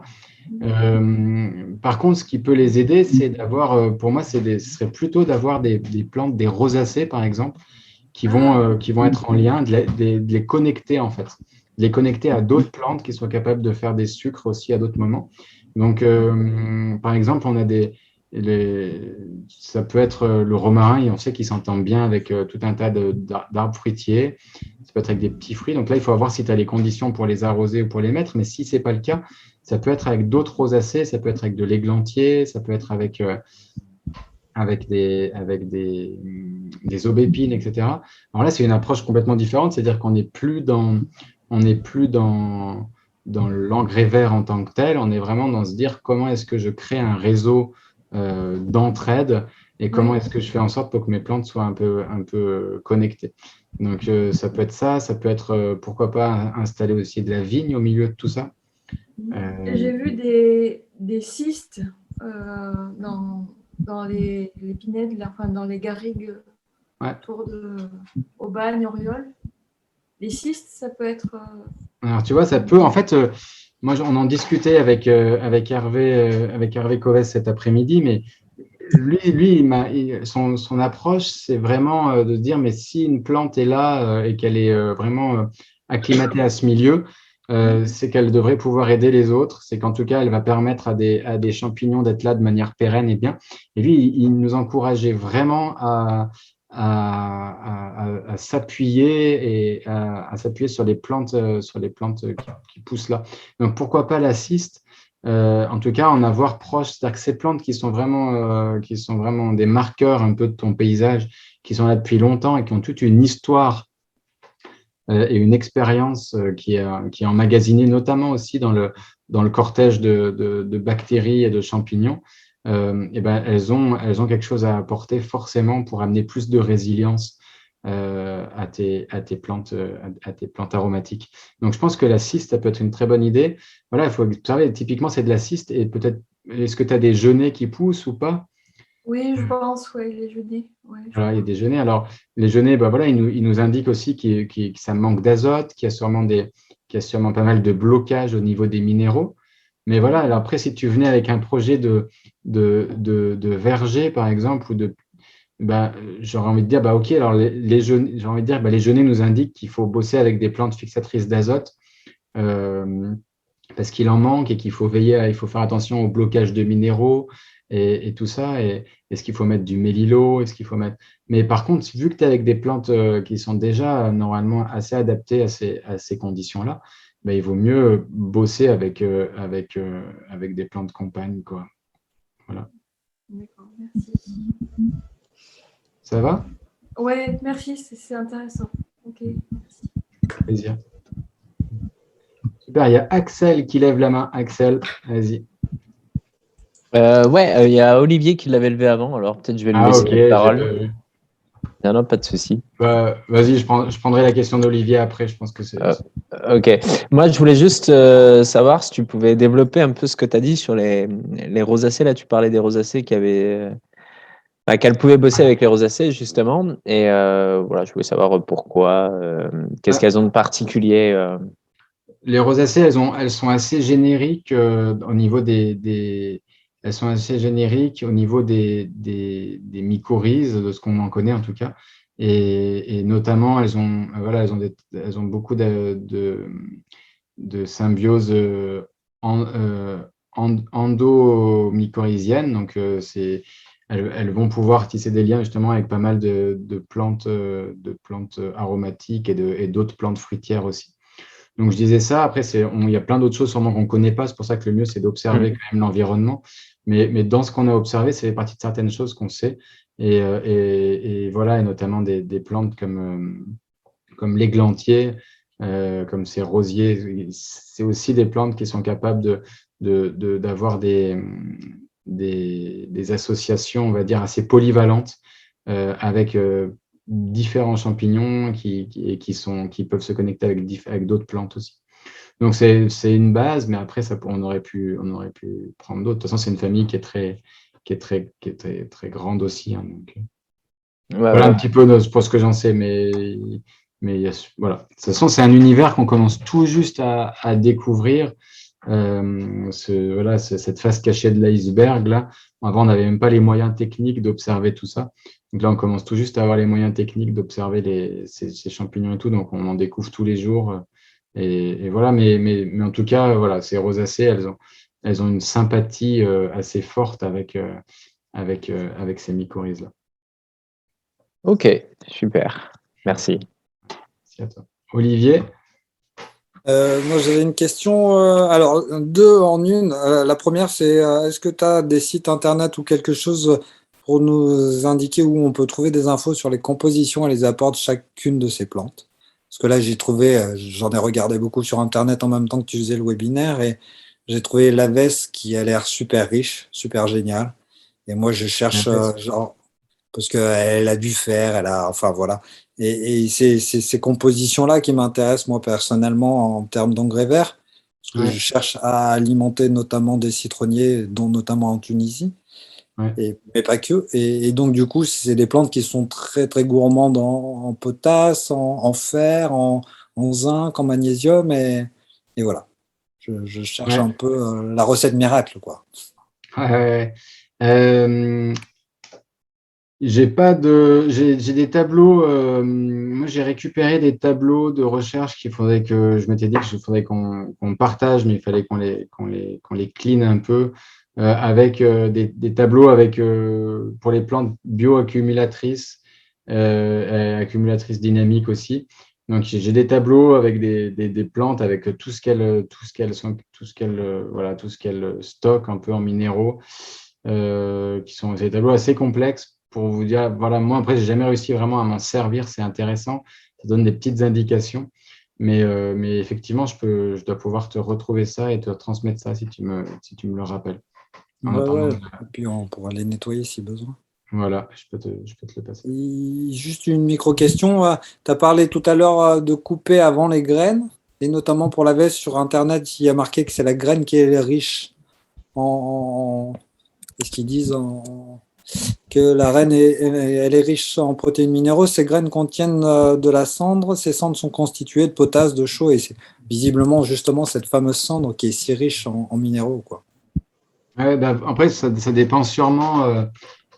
Par contre, ce qui peut les aider, c'est d'avoir, pour moi, ce serait plutôt d'avoir des plantes, des rosacées, par exemple, qui vont être en lien, de les connecter, en fait. De les connecter à d'autres plantes qui soient capables de faire des sucres aussi à d'autres moments. Donc, par exemple, on a ça peut être le romarin, et on sait qu'il s'entend bien avec tout un tas d'arbres fruitiers. Ça peut être avec des petits fruits. Donc là, il faut voir si tu as les conditions pour les arroser ou pour les mettre. Mais si ce n'est pas le cas, ça peut être avec d'autres rosacées, ça peut être avec de l'églantier, ça peut être avec des aubépines, etc. Alors là, c'est une approche complètement différente, c'est-à-dire qu'on n'est plus dans l'engrais vert en tant que tel, on est vraiment dans se dire comment est-ce que je crée un réseau d'entraide et comment est-ce que je fais en sorte pour que mes plantes soient un peu connectées. Donc, ça peut être ça peut être, pourquoi pas, installer aussi de la vigne au milieu de tout ça. J'ai vu des cystes dans les pinèdes, enfin, dans les garrigues autour au Bagne, Oriol. Les cystes, ça peut être… Alors, tu vois, ça peut… En fait, moi, on en discutait avec Hervé Covès cet après-midi, mais son approche, c'est vraiment de dire, mais si une plante est là et qu'elle est vraiment acclimatée à ce milieu, c'est qu'elle devrait pouvoir aider les autres. C'est qu'en tout cas, elle va permettre à des champignons d'être là de manière pérenne et bien. Et lui, il nous encourageait vraiment à s'appuyer et à s'appuyer sur les plantes qui poussent là. Donc, pourquoi pas la cyste? En tout cas, en avoir proche, c'est-à-dire que ces plantes qui sont vraiment des marqueurs un peu de ton paysage, qui sont là depuis longtemps et qui ont toute une histoire et une expérience qui est emmagasinée, notamment aussi dans le cortège de bactéries et de champignons, et ben, elles ont quelque chose à apporter forcément pour amener plus de résilience à tes plantes aromatiques. Donc, je pense que la cyste, ça peut être une très bonne idée. Voilà, il faut observer, typiquement, c'est de la cyste et peut-être, est-ce que tu as des genêts qui poussent ou pas? Oui, je pense, ouais, les genêts. Ouais, Voilà, il y a des genêts. Alors, les genêts, ben voilà, ils nous indiquent aussi que ça manque d'azote, qu'il y a sûrement pas mal de blocages au niveau des minéraux. Mais voilà, alors après, si tu venais avec un projet de verger, par exemple, ben, j'aurais envie de dire, bah, OK, alors j'ai envie de dire, bah, les genêts nous indiquent qu'il faut bosser avec des plantes fixatrices d'azote parce qu'il en manque et qu'il faut il faut faire attention au blocage de minéraux et tout ça. Et est-ce qu'il faut mettre du mélilo? Est-ce qu'il faut mettre... Mais par contre, vu que tu es avec des plantes qui sont déjà normalement assez adaptées à ces conditions-là, ben, il vaut mieux bosser avec des plantes compagnes, quoi. Voilà. D'accord, merci. Ça va? Ouais, merci, c'est intéressant. Ok, merci. Plaisir. Super, il y a Axel qui lève la main. Axel, vas-y. Ouais, il y a Olivier qui l'avait levé avant, alors peut-être je vais lui laisser Ok, la parole. j'ai pas vu. Non, non, pas de souci. Bah, vas-y, je prendrai la question d'Olivier après, je pense que c'est... Ok. Moi, je voulais juste savoir si tu pouvais développer un peu ce que tu as dit sur les rosacées. Là, tu parlais des rosacées qu'elles pouvaient bosser avec les rosacées, justement. Et voilà, je voulais savoir pourquoi, qu'est-ce qu'elles ont de particulier. Les rosacées, elles sont assez génériques au niveau elles sont assez génériques au niveau des mycorhizes, de ce qu'on en connaît en tout cas. Et notamment, elles ont beaucoup de symbiose endomycorhizienne. Donc, elles vont pouvoir tisser des liens justement avec pas mal de plantes aromatiques et d'autres plantes fruitières aussi. Donc, je disais ça. Après, il y a plein d'autres choses sûrement qu'on ne connaît pas. C'est pour ça que le mieux, c'est d'observer quand même l'environnement. Mais dans ce qu'on a observé, c'est partie de certaines choses qu'on sait. Et voilà, et notamment des plantes comme l'églantier, comme ces rosiers. C'est aussi des plantes qui sont capables d'avoir des associations, on va dire, assez polyvalentes avec différents champignons qui peuvent se connecter avec d'autres plantes aussi. Donc, c'est une base, mais après, on aurait pu prendre d'autres. De toute façon, c'est une famille qui est très grande aussi. Hein, donc, voilà un petit peu pour ce que j'en sais, mais voilà. De toute façon, c'est un univers qu'on commence tout juste à découvrir. Cette face cachée de l'iceberg, là. Avant, on n'avait même pas les moyens techniques d'observer tout ça. Donc là, on commence tout juste à avoir les moyens techniques d'observer ces champignons et tout. Donc, on en découvre tous les jours. Et voilà, mais en tout cas, voilà, ces rosacées, elles ont une sympathie assez forte avec ces mycorhizes-là. Ok, super. Merci. Merci à toi. Olivier? Moi, j'avais une question. Alors, deux en une. La première, c'est est-ce que tu as des sites internet ou quelque chose pour nous indiquer où on peut trouver des infos sur les compositions et les apports de chacune de ces plantes? Parce que là, j'en ai regardé beaucoup sur internet en même temps que tu faisais le webinaire et j'ai trouvé l'Aves qui a l'air super riche, super génial. Et moi, je cherche, genre, parce qu'elle a du fer, enfin voilà. Et c'est ces compositions-là qui m'intéressent, moi, personnellement, en termes d'engrais verts, parce que je cherche à alimenter notamment des citronniers, dont notamment en Tunisie, mais pas que. Et donc, du coup, c'est des plantes qui sont très, très gourmandes en potasse, en fer, en zinc, en magnésium, et voilà. Je cherche un peu la recette miracle, quoi. Ouais. J'ai pas de, j'ai des tableaux. Moi, j'ai récupéré des tableaux de recherche qu'il faudrait que je m'étais dit qu'il faudrait qu'on partage, mais il fallait qu'on les clean un peu avec des tableaux avec pour les plantes bioaccumulatrices, accumulatrices dynamiques aussi. Donc, j'ai des tableaux avec des plantes avec tout ce qu'elles stockent un peu en minéraux, qui sont des tableaux assez complexes pour vous dire, voilà, moi après, j'ai jamais réussi vraiment à m'en servir, c'est intéressant, ça donne des petites indications, mais effectivement, je dois pouvoir te retrouver ça et te transmettre ça si tu me le rappelles. En Ouais, attendant, ouais. Et puis on pourra les nettoyer si besoin. voilà, je peux te le passer. Juste une micro-question. Tu as parlé tout à l'heure de couper avant les graines, et notamment pour la veste sur Internet, il y a marqué que c'est la graine qui est riche qu'est-ce qu'ils disent que la reine elle est riche en protéines minéraux. Ces graines contiennent de la cendre. Ces cendres sont constituées de potasse, de chaux, et c'est visiblement justement cette fameuse cendre qui est si riche en minéraux, quoi. Ouais, bah, après, ça dépend sûrement,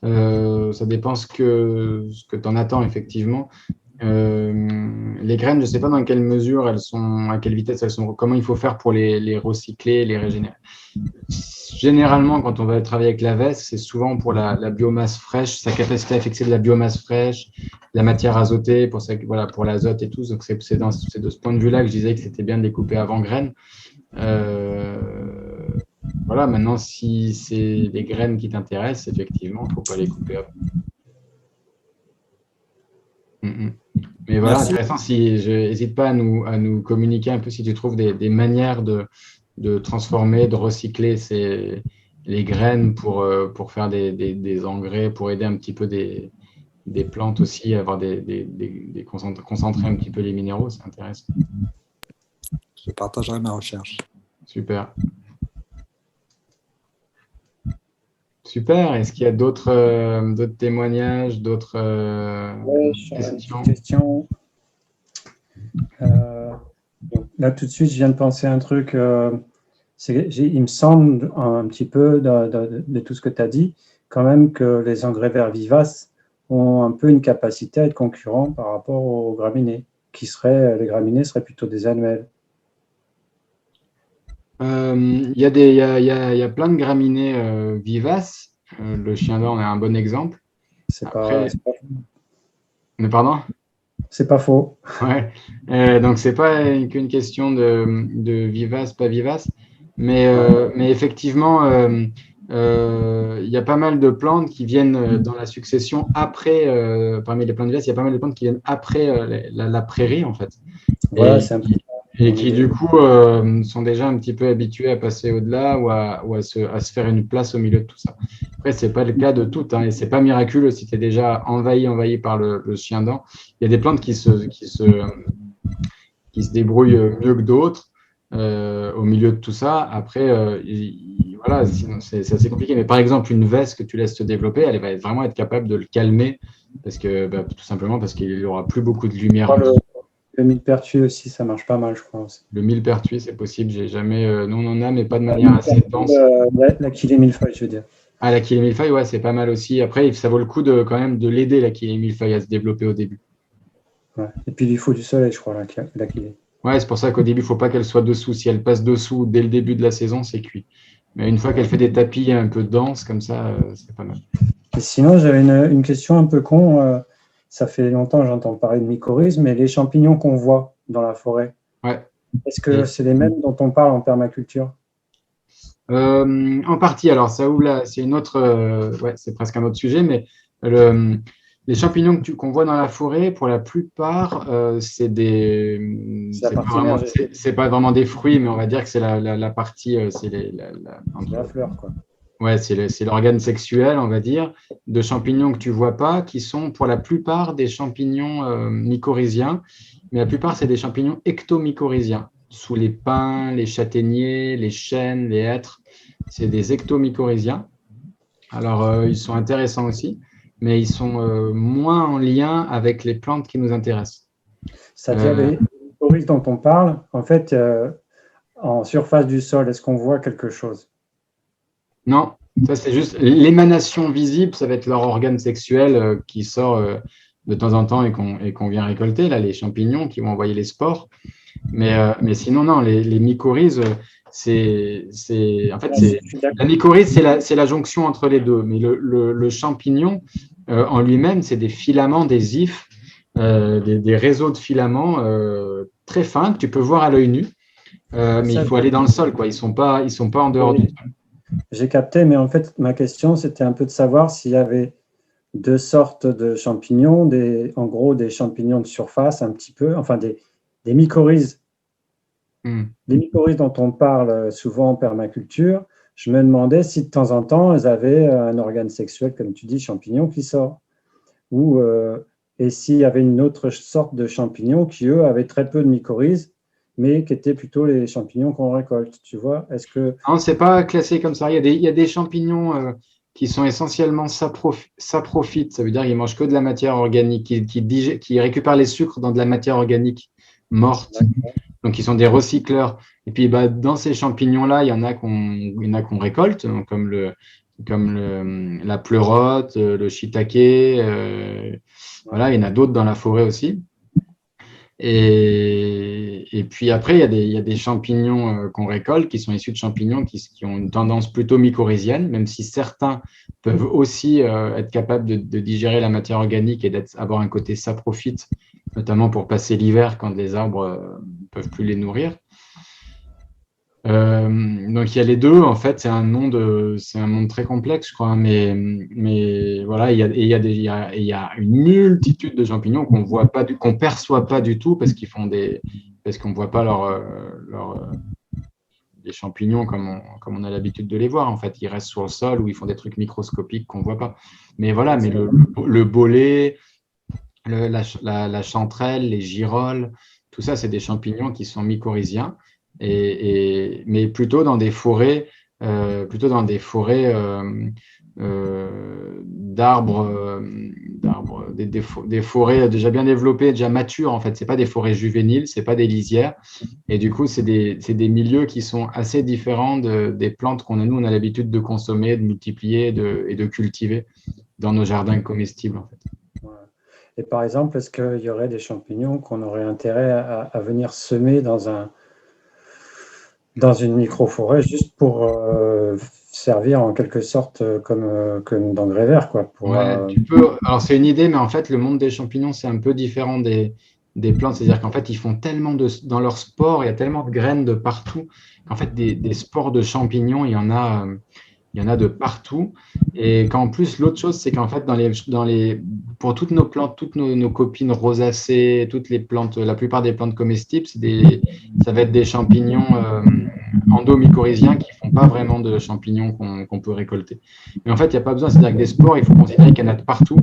ça dépend ce que tu en attends, effectivement. Les graines, je ne sais pas dans quelle mesure elles sont, à quelle vitesse elles sont, comment il faut faire pour les recycler, les régénérer. Généralement, quand on va travailler avec la veste, c'est souvent pour la biomasse fraîche, sa capacité à fixer de la biomasse fraîche, de la matière azotée, voilà, pour l'azote et tout. Donc, c'est de ce point de vue-là que je disais que c'était bien de les couper avant graines. Voilà, maintenant, si c'est des graines qui t'intéressent, effectivement, il ne faut pas les couper avant. Mais voilà, Merci. intéressant. N'hésite pas à nous communiquer un peu si tu trouves des manières de transformer, de recycler les graines pour faire des engrais, pour aider un petit peu des plantes aussi, à avoir concentrer un petit peu les minéraux. C'est intéressant. Je partagerai ma recherche. Super. Super. Est-ce qu'il y a d'autres témoignages, d'autres questions? Là, tout de suite, je viens de penser à un truc. Il me semble un petit peu de tout ce que tu as dit, quand même que les engrais verts vivaces ont un peu une capacité à être concurrents par rapport aux graminées, les graminées seraient plutôt des annuels. Il y a plein de graminées vivaces. Le chien-dent est un bon exemple. Mais pardon? C'est pas faux. Ouais. Donc, c'est pas qu'une question de vivace, pas vivace. Mais effectivement, il y a pas mal de plantes qui viennent dans la succession après, parmi les plantes vivaces, il y a pas mal de plantes qui viennent après la prairie, en fait. Voilà, Et qui, du coup, sont déjà un petit peu habitués à passer au-delà ou à se faire une place au milieu de tout ça. Après, ce n'est pas le cas de toutes, hein, et ce n'est pas miraculeux si tu es déjà envahi par le chien-dent. Il y a des plantes qui se débrouillent mieux que d'autres au milieu de tout ça. Après, voilà, c'est assez compliqué. Mais par exemple, une veste que tu laisses se développer, elle va vraiment être capable de le calmer parce que, tout simplement parce qu'il n'y aura plus beaucoup de lumière. Le millepertuis aussi, ça marche pas mal, je crois. Le millepertuis, c'est possible. J'ai jamais. Nous, on en a, mais pas de manière assez dense. L'Achillée millefeuille, je veux dire. Ah, l'Achillée millefeuille, ouais, c'est pas mal aussi. Après, ça vaut le coup quand même de l'aider, l'Achillée millefeuille, à se développer au début. Ouais. Et puis, il faut du soleil, je crois, l'Achillée. Ouais, c'est pour ça qu'au début, il ne faut pas qu'elle soit dessous. Si elle passe dessous dès le début de la saison, c'est cuit. Mais une fois qu'elle fait des tapis un peu denses, comme ça, c'est pas mal. Et sinon, j'avais une question un peu con. Ça fait longtemps que j'entends parler de mycorhizes, mais les champignons qu'on voit dans la forêt, ouais. Est-ce que c'est les mêmes dont on parle en permaculture? En partie. Alors, ça ouvre là, c'est une autre. Ouais, c'est presque un autre sujet, mais les champignons qu'on voit dans la forêt, pour la plupart, c'est pas vraiment des fruits, mais on va dire que c'est la partie, c'est la fleur, quoi. Ouais, c'est l'organe sexuel, on va dire, de champignons que tu vois pas, qui sont pour la plupart des champignons mycorhiziens, mais la plupart, c'est des champignons ectomycorhiziens. Sous les pins, les châtaigniers, les chênes, les hêtres, c'est des ectomycorhiziens. Alors, ils sont intéressants aussi, mais ils sont moins en lien avec les plantes qui nous intéressent. C'est-à-dire les mycorhizes dont on parle, en fait, en surface du sol, est-ce qu'on voit quelque chose? Non, Ça, c'est juste l'émanation visible, ça va être leur organe sexuel qui sort de temps en temps et qu'on vient récolter, là, les champignons qui vont envoyer les spores. Mais sinon, non, les mycorhizes, la mycorhize, c'est la jonction entre les deux. Mais le champignon, en lui-même, c'est des filaments, des ifs, des réseaux de filaments très fins que tu peux voir à l'œil nu. Mais il faut aller dans le sol, quoi. Ils sont pas en dehors du sol. J'ai capté, mais en fait, ma question, c'était un peu de savoir s'il y avait deux sortes de champignons, en gros des champignons de surface un petit peu, enfin des mycorhizes. Les mycorhizes dont on parle souvent en permaculture, je me demandais si de temps en temps, elles avaient un organe sexuel, comme tu dis, champignon qui sort. Et s'il y avait une autre sorte de champignons qui, eux, avaient très peu de mycorhizes, mais qui étaient plutôt les champignons qu'on récolte, tu vois? Est-ce que… Non, c'est pas classé comme ça. Il y a des champignons qui sont essentiellement saprophytes. Ça veut dire qu'ils mangent que de la matière organique, qui récupèrent les sucres dans de la matière organique morte. Donc, ils sont des recycleurs. Et puis, dans ces champignons-là, il y en a qu'on récolte, donc, comme la pleurote, le shiitake. Voilà, il y en a d'autres dans la forêt aussi. Et puis après, il y a des champignons qu'on récolte qui sont issus de champignons qui ont une tendance plutôt mycorhizienne, même si certains peuvent aussi être capables de digérer la matière organique et avoir un côté saprophyte, notamment pour passer l'hiver quand les arbres ne peuvent plus les nourrir. Donc il y a les deux, en fait, c'est un monde très complexe, je crois, mais voilà, il y a une multitude de champignons qu'on perçoit pas du tout parce qu'on voit pas les champignons comme on a l'habitude de les voir. En fait, ils restent sur le sol ou ils font des trucs microscopiques qu'on voit pas. Mais voilà, mais le bolet, la chanterelle, les girolles, tout ça, c'est des champignons qui sont mycorhiziens. Mais plutôt dans des forêts, d'arbres, des forêts déjà bien développées, déjà matures en fait. C'est pas des forêts juvéniles, c'est pas des lisières. Et du coup, c'est des milieux qui sont assez différents des plantes nous on a l'habitude de consommer, de multiplier et de cultiver dans nos jardins comestibles en fait. Et par exemple, est-ce qu'il y aurait des champignons qu'on aurait intérêt à venir semer dans une micro-forêt juste pour servir en quelque sorte comme d'engrais verts, quoi. Tu peux. Alors c'est une idée, mais en fait le monde des champignons c'est un peu différent des plantes. C'est-à-dire qu'en fait ils font tellement dans leurs spores, il y a tellement de graines de partout qu'en fait des spores de champignons il y en a de partout. Et qu'en plus l'autre chose c'est qu'en fait pour toutes nos plantes, toutes nos copines rosacées, toutes les plantes, la plupart des plantes comestibles, ça va être des champignons endomycorhiziens qui font pas vraiment de champignons qu'on peut récolter. Mais en fait, il n'y a pas besoin, c'est-à-dire que des spores, il faut considérer qu'il y en a de partout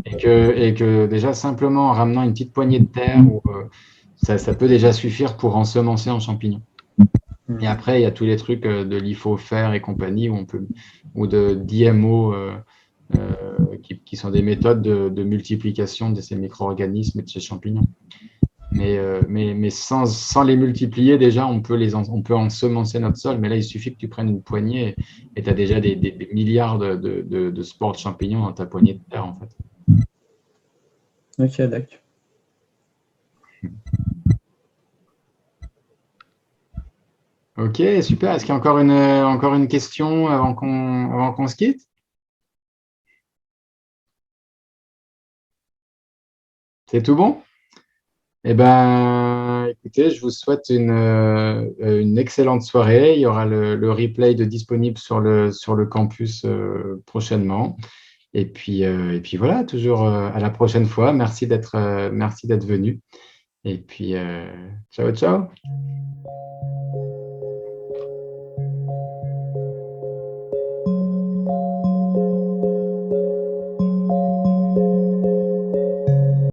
et que déjà simplement en ramenant une petite poignée de terre, ça peut déjà suffire pour ensemencer en champignons. Et après, il y a tous les trucs de l'IFO-FER et compagnie ou d'IMO qui sont des méthodes de multiplication de ces micro-organismes et de ces champignons. Mais sans les multiplier, déjà, on peut ensemencer notre sol. Mais là, il suffit que tu prennes une poignée et tu as déjà des milliards de spores de champignons dans ta poignée de terre, en fait. Ok, d'accord. Ok, super. Est-ce qu'il y a encore une question avant qu'on se quitte? C'est tout bon? Eh bien, écoutez, je vous souhaite une excellente soirée. Il y aura le replay disponible sur le campus prochainement. Et puis voilà, toujours à la prochaine fois. Merci d'être venu. Et puis, ciao, ciao.